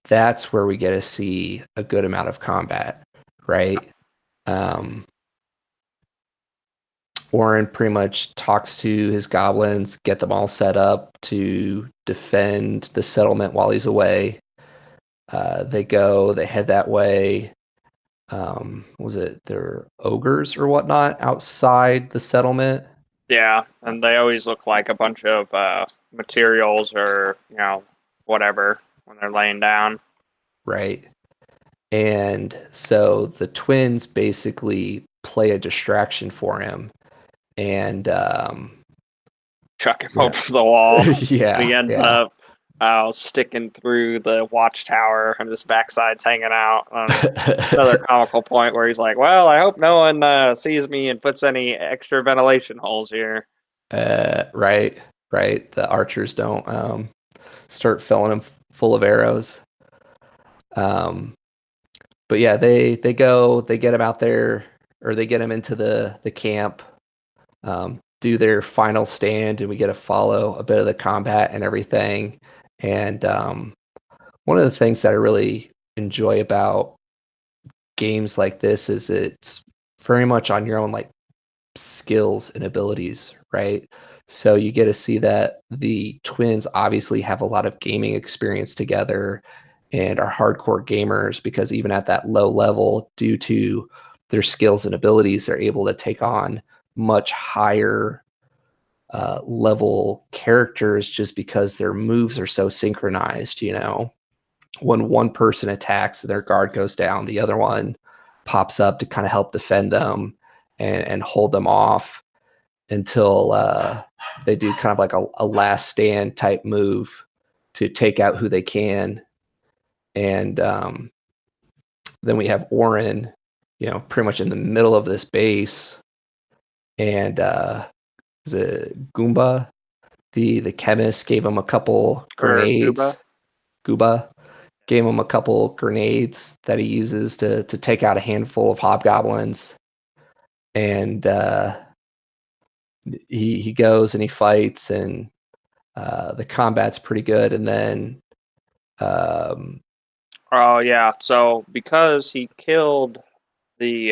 that's where we get to see a good amount of combat, right? Um, Warren pretty much talks to his goblins, get them all set up to defend the settlement while he's away. They head that way. Was it their ogres or whatnot outside the settlement? Yeah, Uh, and they always look like a bunch of materials or whatever when they're laying down. right. And so the twins basically play a distraction for him. And Chuck him yeah, over the wall, and he yeah, ends yeah. up sticking through the watchtower, and his backside's hanging out. Another comical point where he's like, "Well, I hope no one sees me and puts any extra ventilation holes here." Right, right. The archers don't start filling him full of arrows. Um, but yeah, they get him out there, or they get him into the camp, do their final stand, and we get to follow a bit of the combat and everything. And one of the things that I really enjoy about games like this is it's very much on your own like skills and abilities, right? So you get to see that the twins obviously have a lot of gaming experience together and are hardcore gamers, because even at that low level, due to their skills and abilities, they're able to take on much higher level characters just because their moves are so synchronized. When one person attacks, their guard goes down, the other one pops up to kind of help defend them and hold them off until they do kind of like a last stand type move to take out who they can. And then we have Orin, pretty much in the middle of this base. And is it Goomba? The chemist gave him a couple Or Gooba. grenades. Gooba gave him a couple grenades that he uses to take out a handful of hobgoblins. And he goes and he fights, and the combat's pretty good. And then Oh yeah. So because he killed the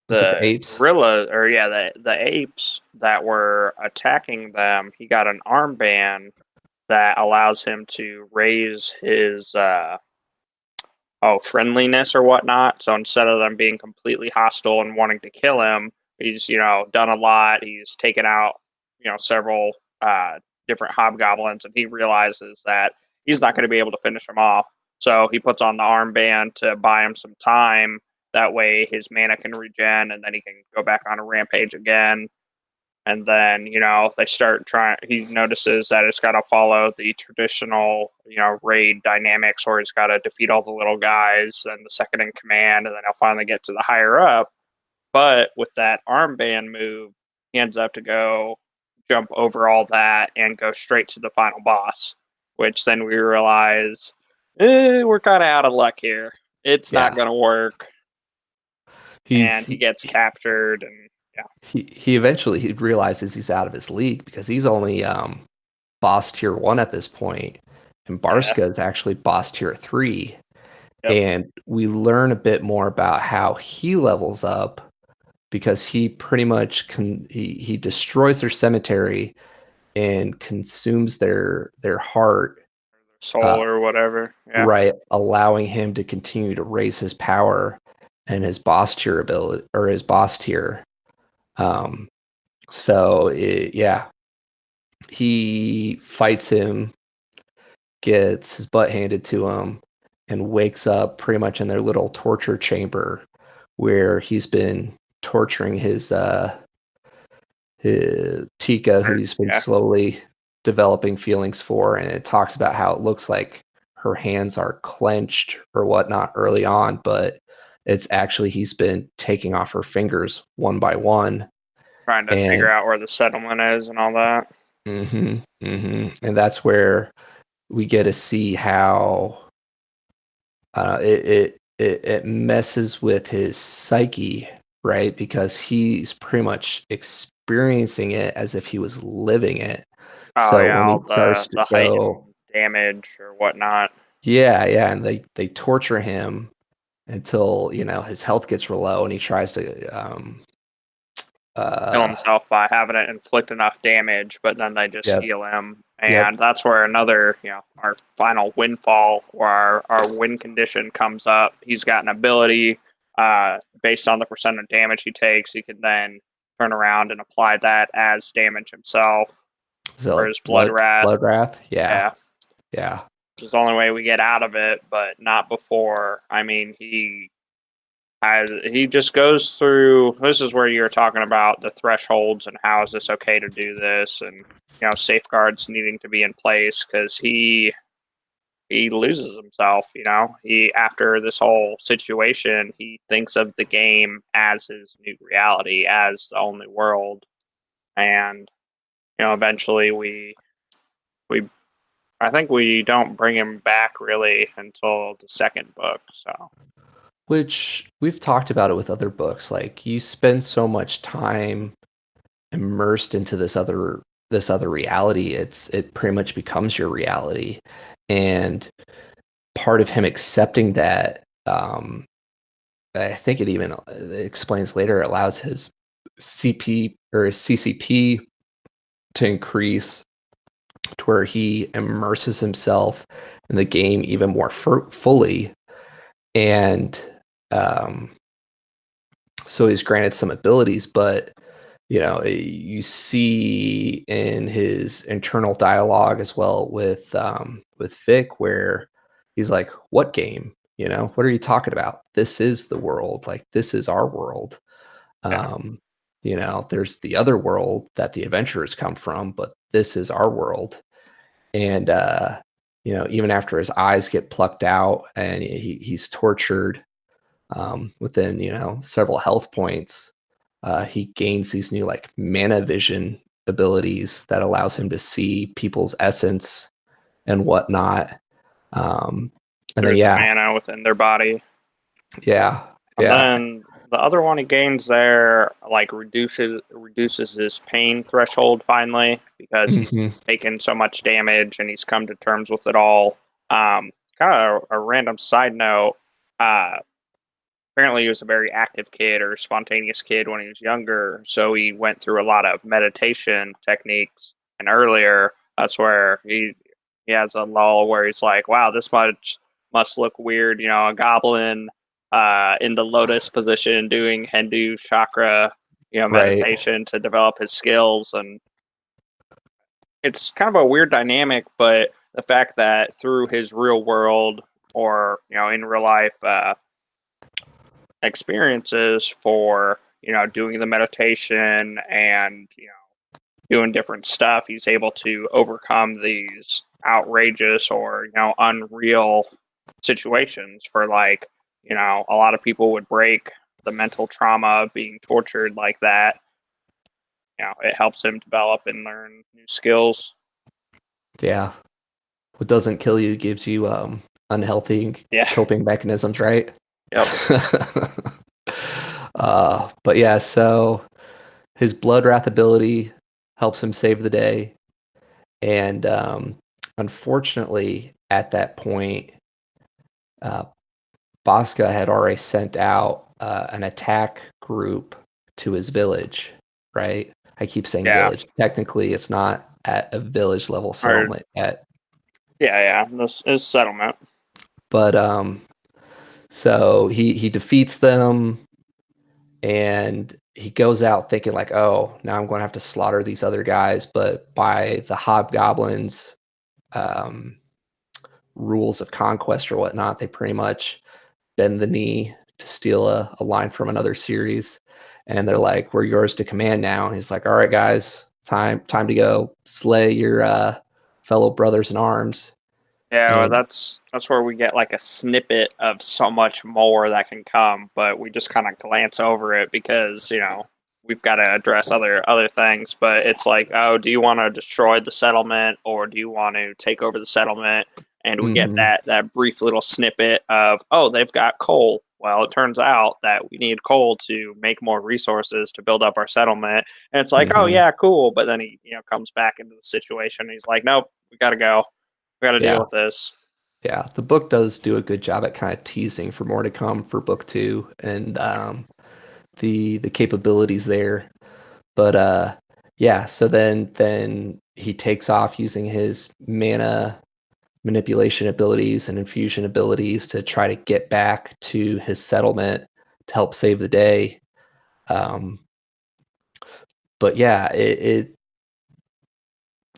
was it the the apes? gorilla, or yeah, the apes that were attacking them, he got an armband that allows him to raise his friendliness or whatnot. So instead of them being completely hostile and wanting to kill him, he's done a lot. He's taken out several different hobgoblins, and he realizes that he's not going to be able to finish them off. So he puts on the armband to buy him some time. That way, his mana can regen, and then he can go back on a rampage again. And then they start trying. He notices that it's got to follow the traditional raid dynamics, where he's got to defeat all the little guys and the second in command, and then he'll finally get to the higher up. But with that armband move, he ends up to go jump over all that and go straight to the final boss, which then we realize we're kind of out of luck here. It's not Yeah, going to work, he's and he gets captured. And yeah, he eventually he realizes he's out of his league, because he's only boss tier 1 at this point, and yeah, Barska is actually boss tier 3. yep. And we learn a bit more about how he levels up, because he pretty much he destroys their cemetery and consumes their heart, Soul uh, or whatever. Yeah, right, allowing him to continue to raise his power and his boss tier ability, or his boss tier. Um, yeah, he fights him, gets his butt handed to him, and wakes up pretty much in their little torture chamber, where he's been torturing his Tika, who he's been yeah. slowly developing feelings for. And it talks about how it looks like her hands are clenched or whatnot early on, but it's actually he's been taking off her fingers one by one. Trying to figure And out where the settlement is and all that. and that's where we get to see how it messes with his psyche, right? Because he's pretty much experiencing it as if he was living it. Oh So yeah, when he all starts to the heightened go, damage or whatnot. yeah, and they torture him until his health gets real low, and he tries to Kill uh himself by having it inflict enough damage, but then they just yep heal him. yep And that's where another, our final windfall, or our win condition comes up. He's got an ability based on the percent of damage he takes. He can then turn around and apply that as damage himself so for like his blood wrath. blood wrath, yeah, Yeah, yeah, which is the only way we get out of it, but not before. I mean, he just goes through. This is where you're talking about the thresholds and how is this okay to do this, and safeguards needing to be in place, because he loses himself. He, after this whole situation, he thinks of the game as his new reality, as the only world. And eventually we I think we don't bring him back really until the second book. So Which we've talked about it with other books. Like you spend so much time immersed into this other reality, it pretty much becomes your reality. And part of him accepting that, I think it even explains later, it allows his CP or his CCP to increase to where he immerses himself in the game even more fully. And um, so he's granted some abilities, but you see in his internal dialogue as well with Vic, where he's like, "What game? What are you talking about? This is the world. Like this is our world. yeah, Um, there's the other world that the adventurers come from, but this is our world." And even after his eyes get plucked out and he's tortured, within several health points, he gains these new like mana vision abilities that allows him to see people's essence and whatnot. Um, and then through the mana within their body. yeah, And yeah, then the other one he gains there like reduces his pain threshold finally because he's hmm taken so much damage and he's come to terms with it all. Kind of a random side note. Uh, Apparently he was a very active kid or spontaneous kid when he was younger, so he went through a lot of meditation techniques. And earlier, that's where he has a lull where he's like, "Wow, this much must look weird." A goblin in the lotus position doing Hindu chakra, right, meditation to develop his skills, and it's kind of a weird dynamic. But the fact that through his real world or in real life experiences for doing the meditation and doing different stuff, he's able to overcome these outrageous or unreal situations for like a lot of people would break the mental trauma of being tortured like that. It helps him develop and learn new skills. yeah. What doesn't kill you gives you unhealthy Yeah. coping mechanisms, right? Yep. But yeah, so his blood wrath ability helps him save the day. And unfortunately, at that point, uh, Bosca had already sent out an attack group to his village, right? I keep saying Yeah. village. Technically, it's not at a village level Or settlement yet, yeah. This is settlement. but so he defeats them, and he goes out thinking like, oh, now I'm going to have to slaughter these other guys. But by the hobgoblins' um, rules of conquest or whatnot, they pretty much bend the knee to steal a line from another series, and they're like, "We're yours to command now." And he's like, "All right, guys, time to go slay your fellow brothers in arms." Yeah, well, And that's where we get like a snippet of so much more that can come, but we just kind of glance over it because we've got to address other things. But it's like, oh, do you want to destroy the settlement or do you want to take over the settlement? And we get mm-hmm, that brief little snippet of, oh, they've got coal. Well, it turns out that we need coal to make more resources to build up our settlement. And it's like, oh mm-hmm, yeah, cool. But then he comes back into the situation. He's like, nope, we got to go. We got to deal yeah, with this. yeah. The book does do a good job at kind of teasing for more to come for book two, and the capabilities there. But yeah. So then he takes off using his mana manipulation abilities and infusion abilities to try to get back to his settlement to help save the day. Um, but yeah, it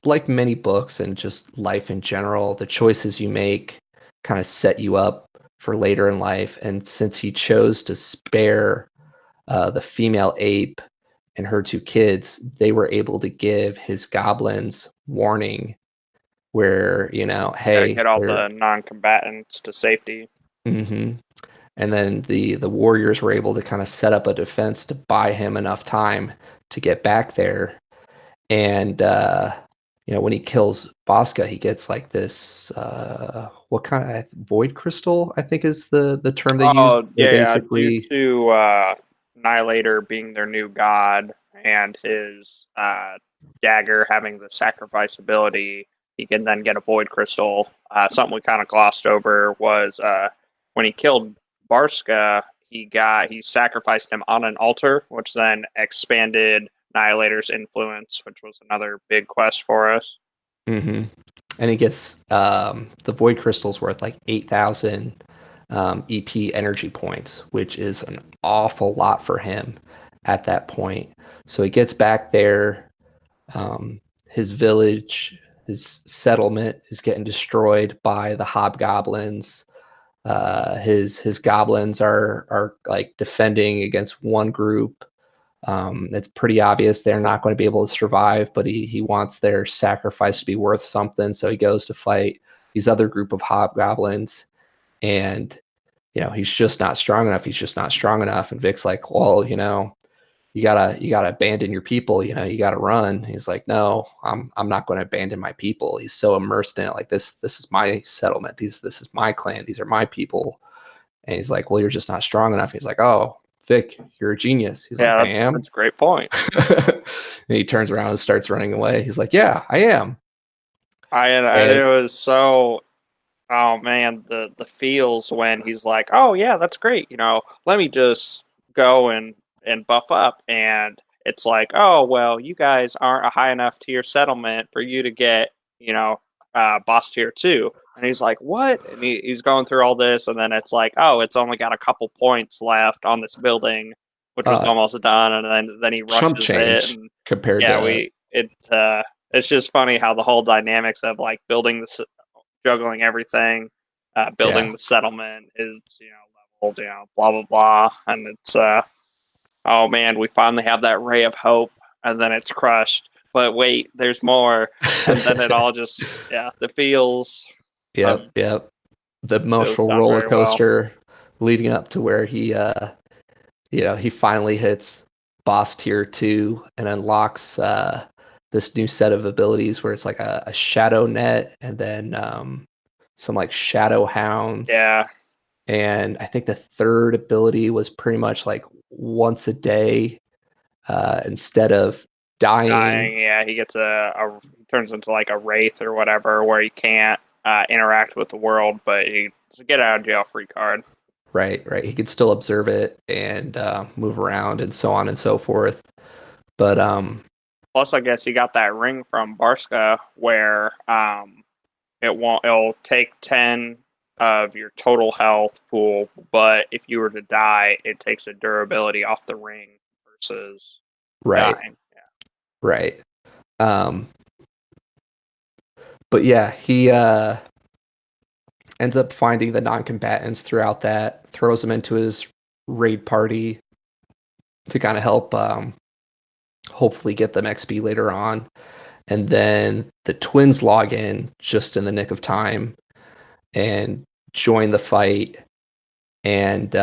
like many books and just life in general, the choices you make kind of set you up for later in life. And since he chose to spare the female ape and her two kids, they were able to give his goblins warning where, Got to hey, get all they're. the non-combatants to safety. Mhm. And then the warriors were able to kind of set up a defense to buy him enough time to get back there. And when he kills Bosca, he gets like this what kind of void crystal, I think is the term they use. Oh Where yeah, due basically, to Annihilator being their new god and his dagger having the sacrifice ability, he can then get a void crystal. Something we kind of glossed over was when he killed Barska, he sacrificed him on an altar, which then expanded Annihilator's influence, which was another big quest for us. hmm and he gets the void crystals worth like 8,000 EP energy points, which is an awful lot for him at that point. So he gets back there. His village, his settlement is getting destroyed by the hobgoblins. His goblins are like defending against one group. It's pretty obvious they're not going to be able to survive, but he wants their sacrifice to be worth something, so he goes to fight these other group of hobgoblins, and he's just not strong enough. He's just not strong enough. And Vic's like, well, you gotta abandon your people. You gotta run. He's like, no, I'm not going to abandon my people. He's so immersed in it. Like this is my settlement. This is my clan. These are my people. And he's like, well, you're just not strong enough. He's like, oh, Vic, you're a genius. He's like, Yeah, I that's am. a great point. And he turns around and starts running away. He's like, yeah, I am. And And it was so. Oh man, the feels when he's like, "Oh yeah, that's great. Let me just go and buff up." And it's like, "Oh well, you guys aren't a high enough tier settlement for you to get, boss tier 2." And he's like, "What?" And he's going through all this, and then it's like, "Oh, it's only got a couple points left on this building, which was uh, almost done." And then he chump rushes it, change and compared yeah, to it's just funny how the whole dynamics of like building the juggling everything, building yeah. the settlement is leveled, blah blah blah, and it's oh man, we finally have that ray of hope, and then it's crushed. But wait, there's more, and then it all just the feels of Yep. The it was emotional done roller very well. coaster leading up to where he finally hits boss tier 2 and unlocks this new set of abilities where it's like a shadow net, and then some like shadow hounds. Yeah, And I think the third ability was pretty much like once a day, instead of dying. dying. Yeah, he gets he turns into like a wraith or whatever, where he can't interact with the world, but it's a get out of jail free card. Right. He could still observe it and move around and so on and so forth. But Plus, I guess he got that ring from Barska where it'll take 10 of your total health pool, but if you were to die, it takes a durability off the ring versus right, dying. right. Um, but yeah, he ends up finding the non-combatants throughout that, throws them into his raid party to kind of help hopefully get them XP later on. And then the twins log in just in the nick of time and join the fight. And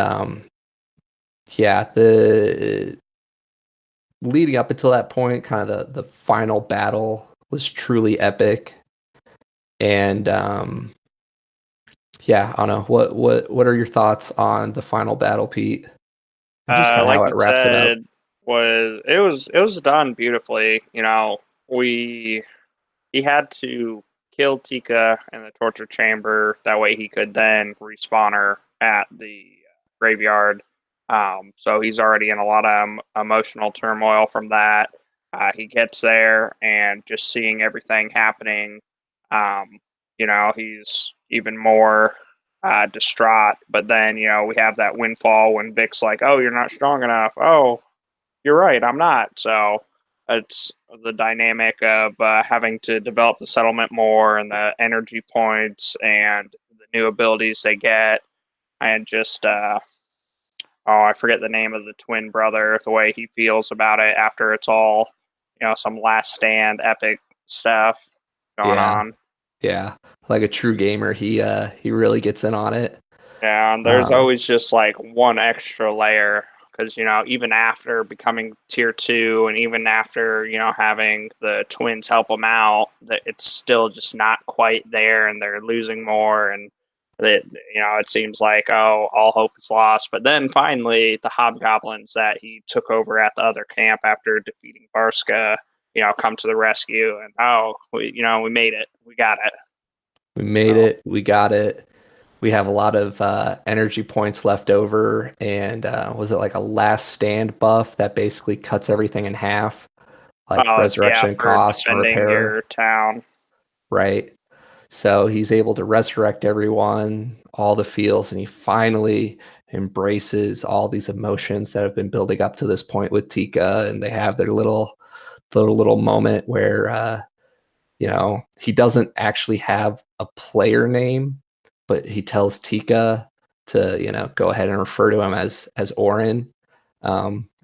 yeah, the leading up until that point, kind of the final battle was truly epic. And yeah, I don't know. What are your thoughts on the final battle, Pete? And just kind of Like how you it wraps it up. said, it was done beautifully. We he had to kill Tika in the torture chamber. That way, he could then respawn her at the graveyard. So he's already in a lot of emotional turmoil from that. He gets there and just seeing everything happening. Um, he's even more distraught. But then, we have that windfall when Vic's like, "Oh, you're not strong enough." Oh, you're right, I'm not. So it's the dynamic of having to develop the settlement more and the energy points and the new abilities they get, and just oh, I forget the name of the twin brother. The way he feels about it after it's all some last stand epic stuff going Yeah, on. yeah. Like a true gamer, he really gets in on it. Yeah, and there's Um, always just like one extra layer because even after becoming tier 2 and even after having the twins help them out, that it's still just not quite there, and they're losing more, and that it seems like, oh, all hope is lost. But then finally the hobgoblins that he took over at the other camp after defeating Barska come to the rescue, and we made it, we got it. We made it. We got it. We have a lot of energy points left over, and was it like a last stand buff that basically cuts everything in half, like Yeah, resurrection for cost and defending repair, your town. right? So he's able to resurrect everyone, all the feels, and he finally embraces all these emotions that have been building up to this point with Tika, and they have their little moment where he doesn't actually have a player name, but he tells Tika to, go ahead and refer to him as Orin.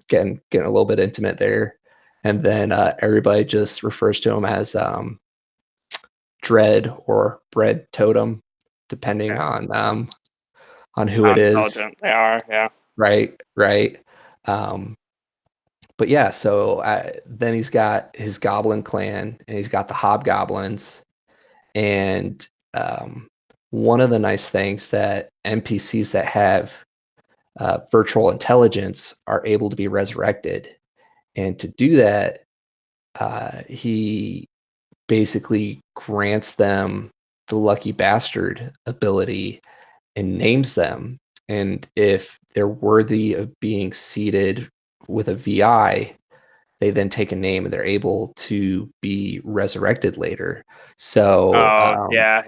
Getting a little bit intimate there. And then everybody just refers to him as Dread or Bread Totem, depending Yeah, on who how it is. intelligent they are. Yeah. Right, right. Um, but yeah, so then he's got his Goblin clan, and he's got the Hobgoblins. And one of the nice things that NPCs that have virtual intelligence are able to be resurrected. And to do that, he basically grants them the Lucky Bastard ability and names them. And if they're worthy of being seated with a VI, they then take a name and they're able to be resurrected later. So, Oh, yeah.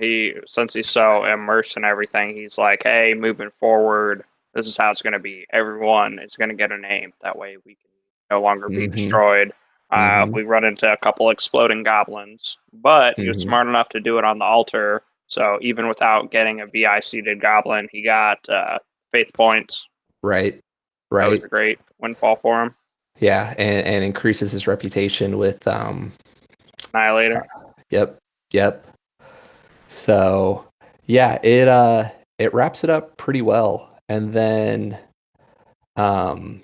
Since he's so immersed in everything, he's like, hey, moving forward, this is how it's going to be. Everyone is going to get a name. That way we can no longer be mhm, destroyed. mhm, We run into a couple exploding goblins, but he was mhm. smart enough to do it on the altar. So even without getting a VI seated goblin, he got faith points. Right, That was right. a great windfall for him. Yeah, and increases his reputation with Annihilator. yep, yep. So yeah, it wraps it up pretty well. And then um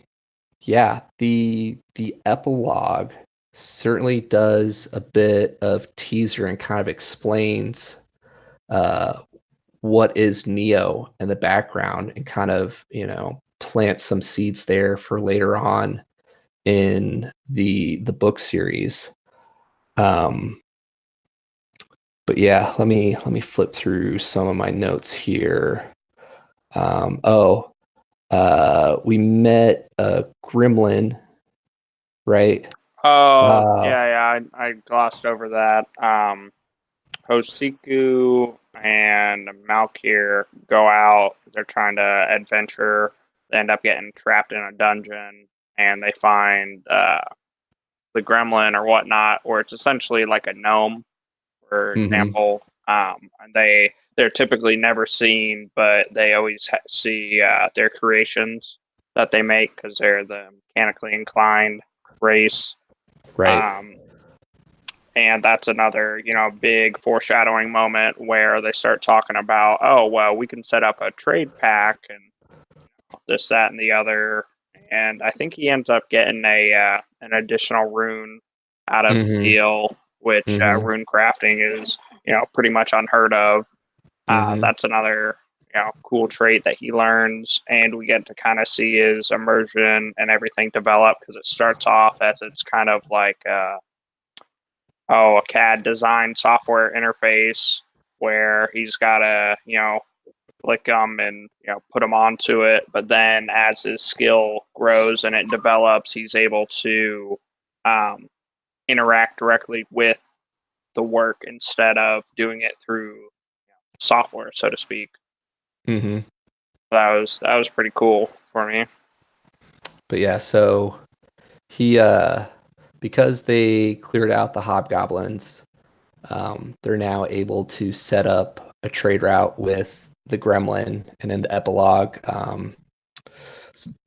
yeah, the epilogue certainly does a bit of teaser and kind of explains uh what is Neo in the background, and kind of, plants some seeds there for later on in the book series. Um, but yeah, let me flip through some of my notes here. Oh, we met a gremlin, right? Oh, Uh, yeah, yeah. I glossed over that. Hosiku and Malkir go out. They're trying to adventure. They end up getting trapped in a dungeon, and they find the gremlin or whatnot, or it's essentially like a gnome, for mm-hmm, example. And they're typically never seen, but they always see their creations that they make because they're the mechanically inclined race. right. Um, and that's another big foreshadowing moment where they start talking about, oh well, we can set up a trade pack and this, that, and the other. And I think he ends up getting a an additional rune out of the Mm-hmm, deal, which mm-hmm, rune crafting is pretty much unheard of. mm-hmm, That's another cool trait that he learns, and we get to kind of see his immersion and everything develop, because it starts off as it's kind of like a CAD design software interface where he's got to click them and put them onto it. But then as his skill grows and it develops, he's able to um, interact directly with the work instead of doing it through software, so to speak. mm-hmm. That was pretty cool for me. But yeah, so he because they cleared out the hobgoblins, they're now able to set up a trade route with the gremlin. And in the epilogue,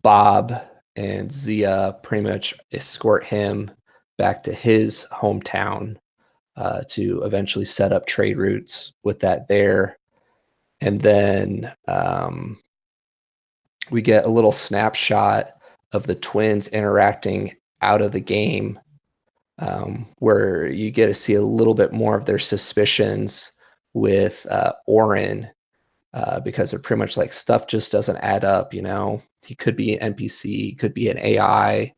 Bob and Zia pretty much escort him back to his hometown to eventually set up trade routes with that there. And then we get a little snapshot of the twins interacting out of the game, where you get to see a little bit more of their suspicions with Orin, because they're pretty much like stuff just doesn't add up. He could be an NPC, he could be an AI,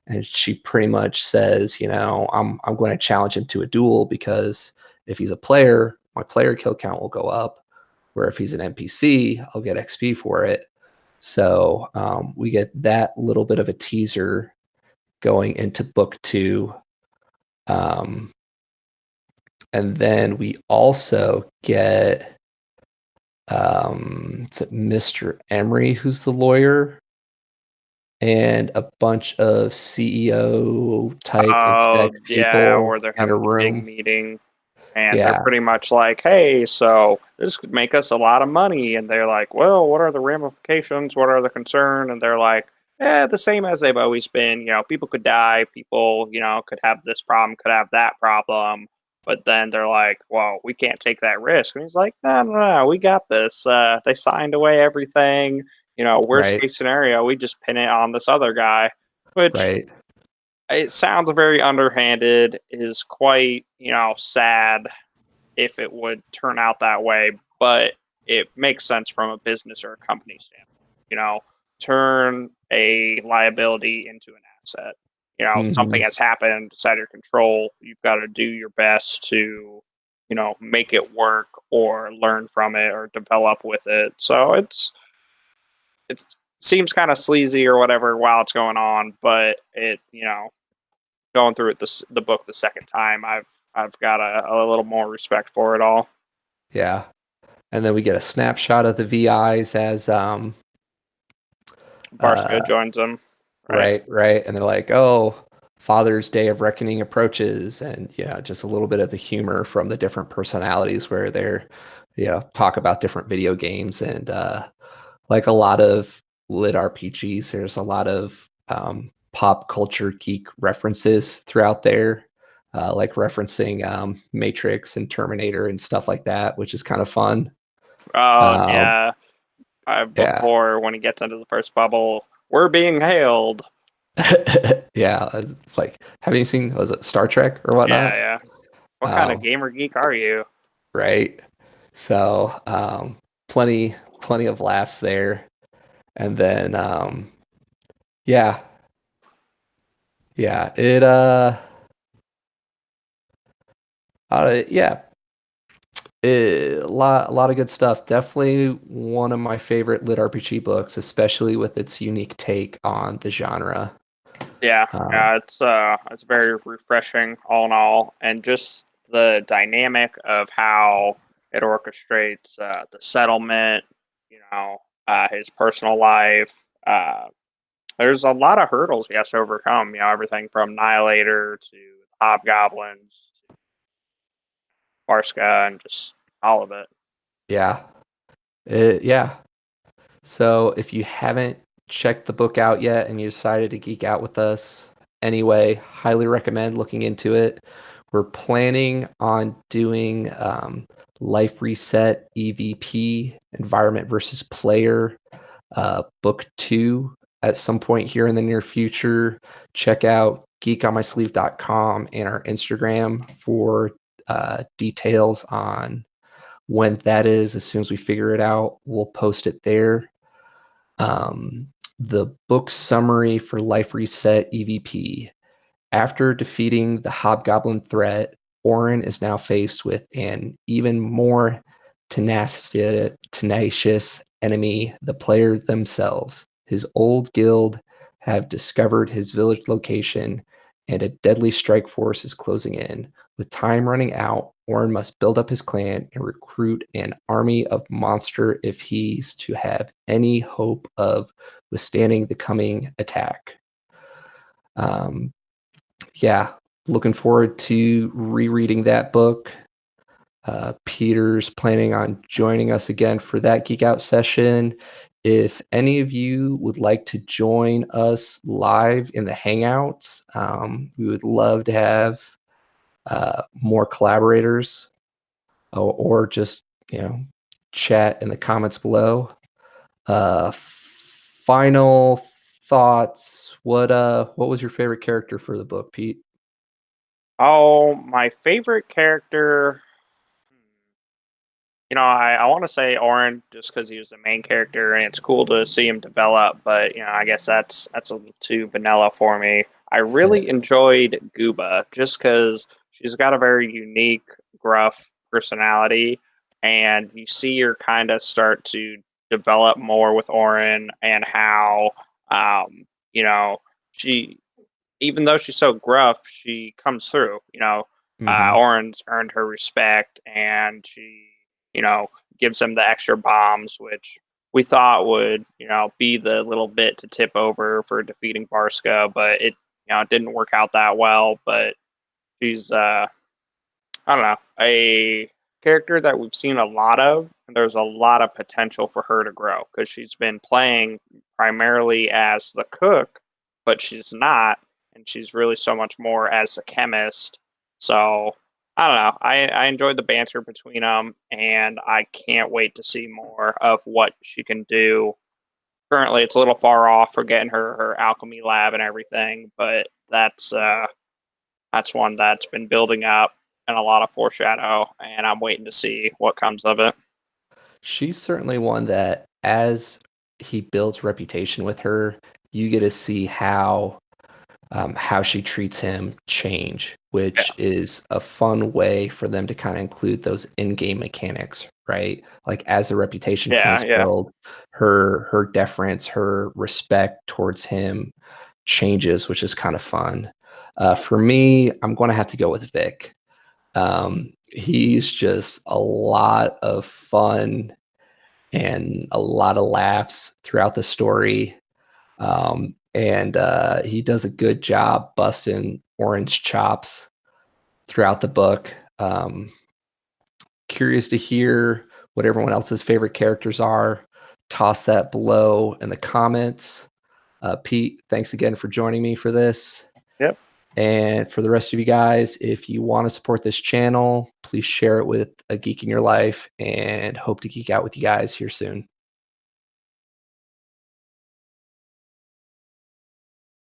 and she pretty much says, I'm going to challenge him to a duel because if he's a player, my player kill count will go up. Where if he's an NPC, I'll get XP for it. So we get that little bit of a teaser going into book 2. And then we also get it's Mr. Emery, who's the lawyer, and a bunch of CEO type exec Yeah, people where they're in a having a big room. meeting. And they're Yeah, pretty much like, hey, so this could make us a lot of money. And they're like, well, what are the ramifications? What are the concerns? And they're like, the same as they've always been. People could die. People, could have this problem, could have that problem. But then they're like, well, we can't take that risk. And he's like, no, we got this. They signed away everything. Worst right, case scenario, we just pin it on this other guy, which right. it sounds very underhanded, is quite, sad if it would turn out that way, but it makes sense from a business or a company standpoint. You know, turn a liability into an asset. Something Hmm. has happened, it's out of your control. You've got to do your best to, make it work or learn from it or develop with it. So it seems kind of sleazy or whatever while it's going on, but going through it the book the second time, I've got a little more respect for it all. Yeah. And then we get a snapshot of the VIs as Barska uh joins them, right? right. And they're like, oh, Father's Day of Reckoning approaches, and just a little bit of the humor from the different personalities where they're talk about different video games, and like a lot of lit RPGs, there's a lot of pop culture geek references throughout there, like referencing Matrix and Terminator and stuff like that, which is kind of fun. Oh Um, yeah. yeah. Before when he gets into the first bubble, we're being hailed. Yeah, it's like, have you seen, was it Star Trek or Yeah, whatnot? yeah. What kind of Um, gamer geek are you? right. So, plenty of laughs there. And then, yeah, yeah, yeah, a lot of good stuff. Definitely one of my favorite lit RPG books, especially with its unique take on the genre. Yeah, Um, yeah. It's very refreshing all in all, and just the dynamic of how it orchestrates the settlement. His personal life. There's a lot of hurdles he has to overcome. Everything from Annihilator to Hobgoblins, Barska, and just all of it. yeah, yeah. So if you haven't checked the book out yet and you decided to geek out with us anyway, highly recommend looking into it. We're planning on doing Life Reset EVP, Environment versus Player, book 2 at some point here in the near future. Check out geekonmysleeve.com and our Instagram for details on when that is. As soon as we figure it out, we'll post it there. The book summary for Life Reset EVP. After defeating the Hobgoblin threat, Orin is now faced with an even more tenacious enemy, the player themselves. His old guild have discovered his village location, and a deadly strike force is closing in. With time running out, Orin must build up his clan and recruit an army of monster if he's to have any hope of withstanding the coming attack. Um, yeah, looking forward to rereading that book. Peter's planning on joining us again for that Geek Out session. If any of you would like to join us live in the Hangouts, we would love to have more collaborators, or just chat in the comments below. Final thoughts. What was your favorite character for the book, Pete? Oh, my favorite character. I want to say Oren just because he was the main character, and it's cool to see him develop. But I guess that's a little too vanilla for me. I really enjoyed Gooba just because she's got a very unique, gruff personality, and you see her kind of start to develop more with Oren and how, um, you know, she even though she's so gruff, she comes through. Hmm. Oren's earned her respect, and she, you know, gives him the extra bombs, which we thought would, be the little bit to tip over for defeating Barska, but it didn't work out that well. But she's, I don't know, a character that we've seen a lot of, and there's a lot of potential for her to grow because she's been playing primarily as the cook, but she's not, and she's really so much more as a chemist. So I don't know. I enjoyed the banter between them, and I can't wait to see more of what she can do. Currently, it's a little far off for getting her alchemy lab and everything, but that's one that's been building up and a lot of foreshadow, and I'm waiting to see what comes of it. She's certainly one that, as he builds reputation with her, you get to see how she treats him change, Yeah, which is a fun way for them to kind of include those in-game mechanics, right? Like as the reputation yeah, points yeah. build, her deference, her respect towards him changes, which is kind of fun. For me, I'm going to have to go with Vic. He's just a lot of fun and a lot of laughs throughout the story. And he does a good job busting orange chops throughout the book. Curious to hear what everyone else's favorite characters are. Toss that below in the comments. Pete, thanks again for joining me for this. Yep. And for the rest of you guys, if you want to support this channel, please share it with a geek in your life and hope to geek out with you guys here soon.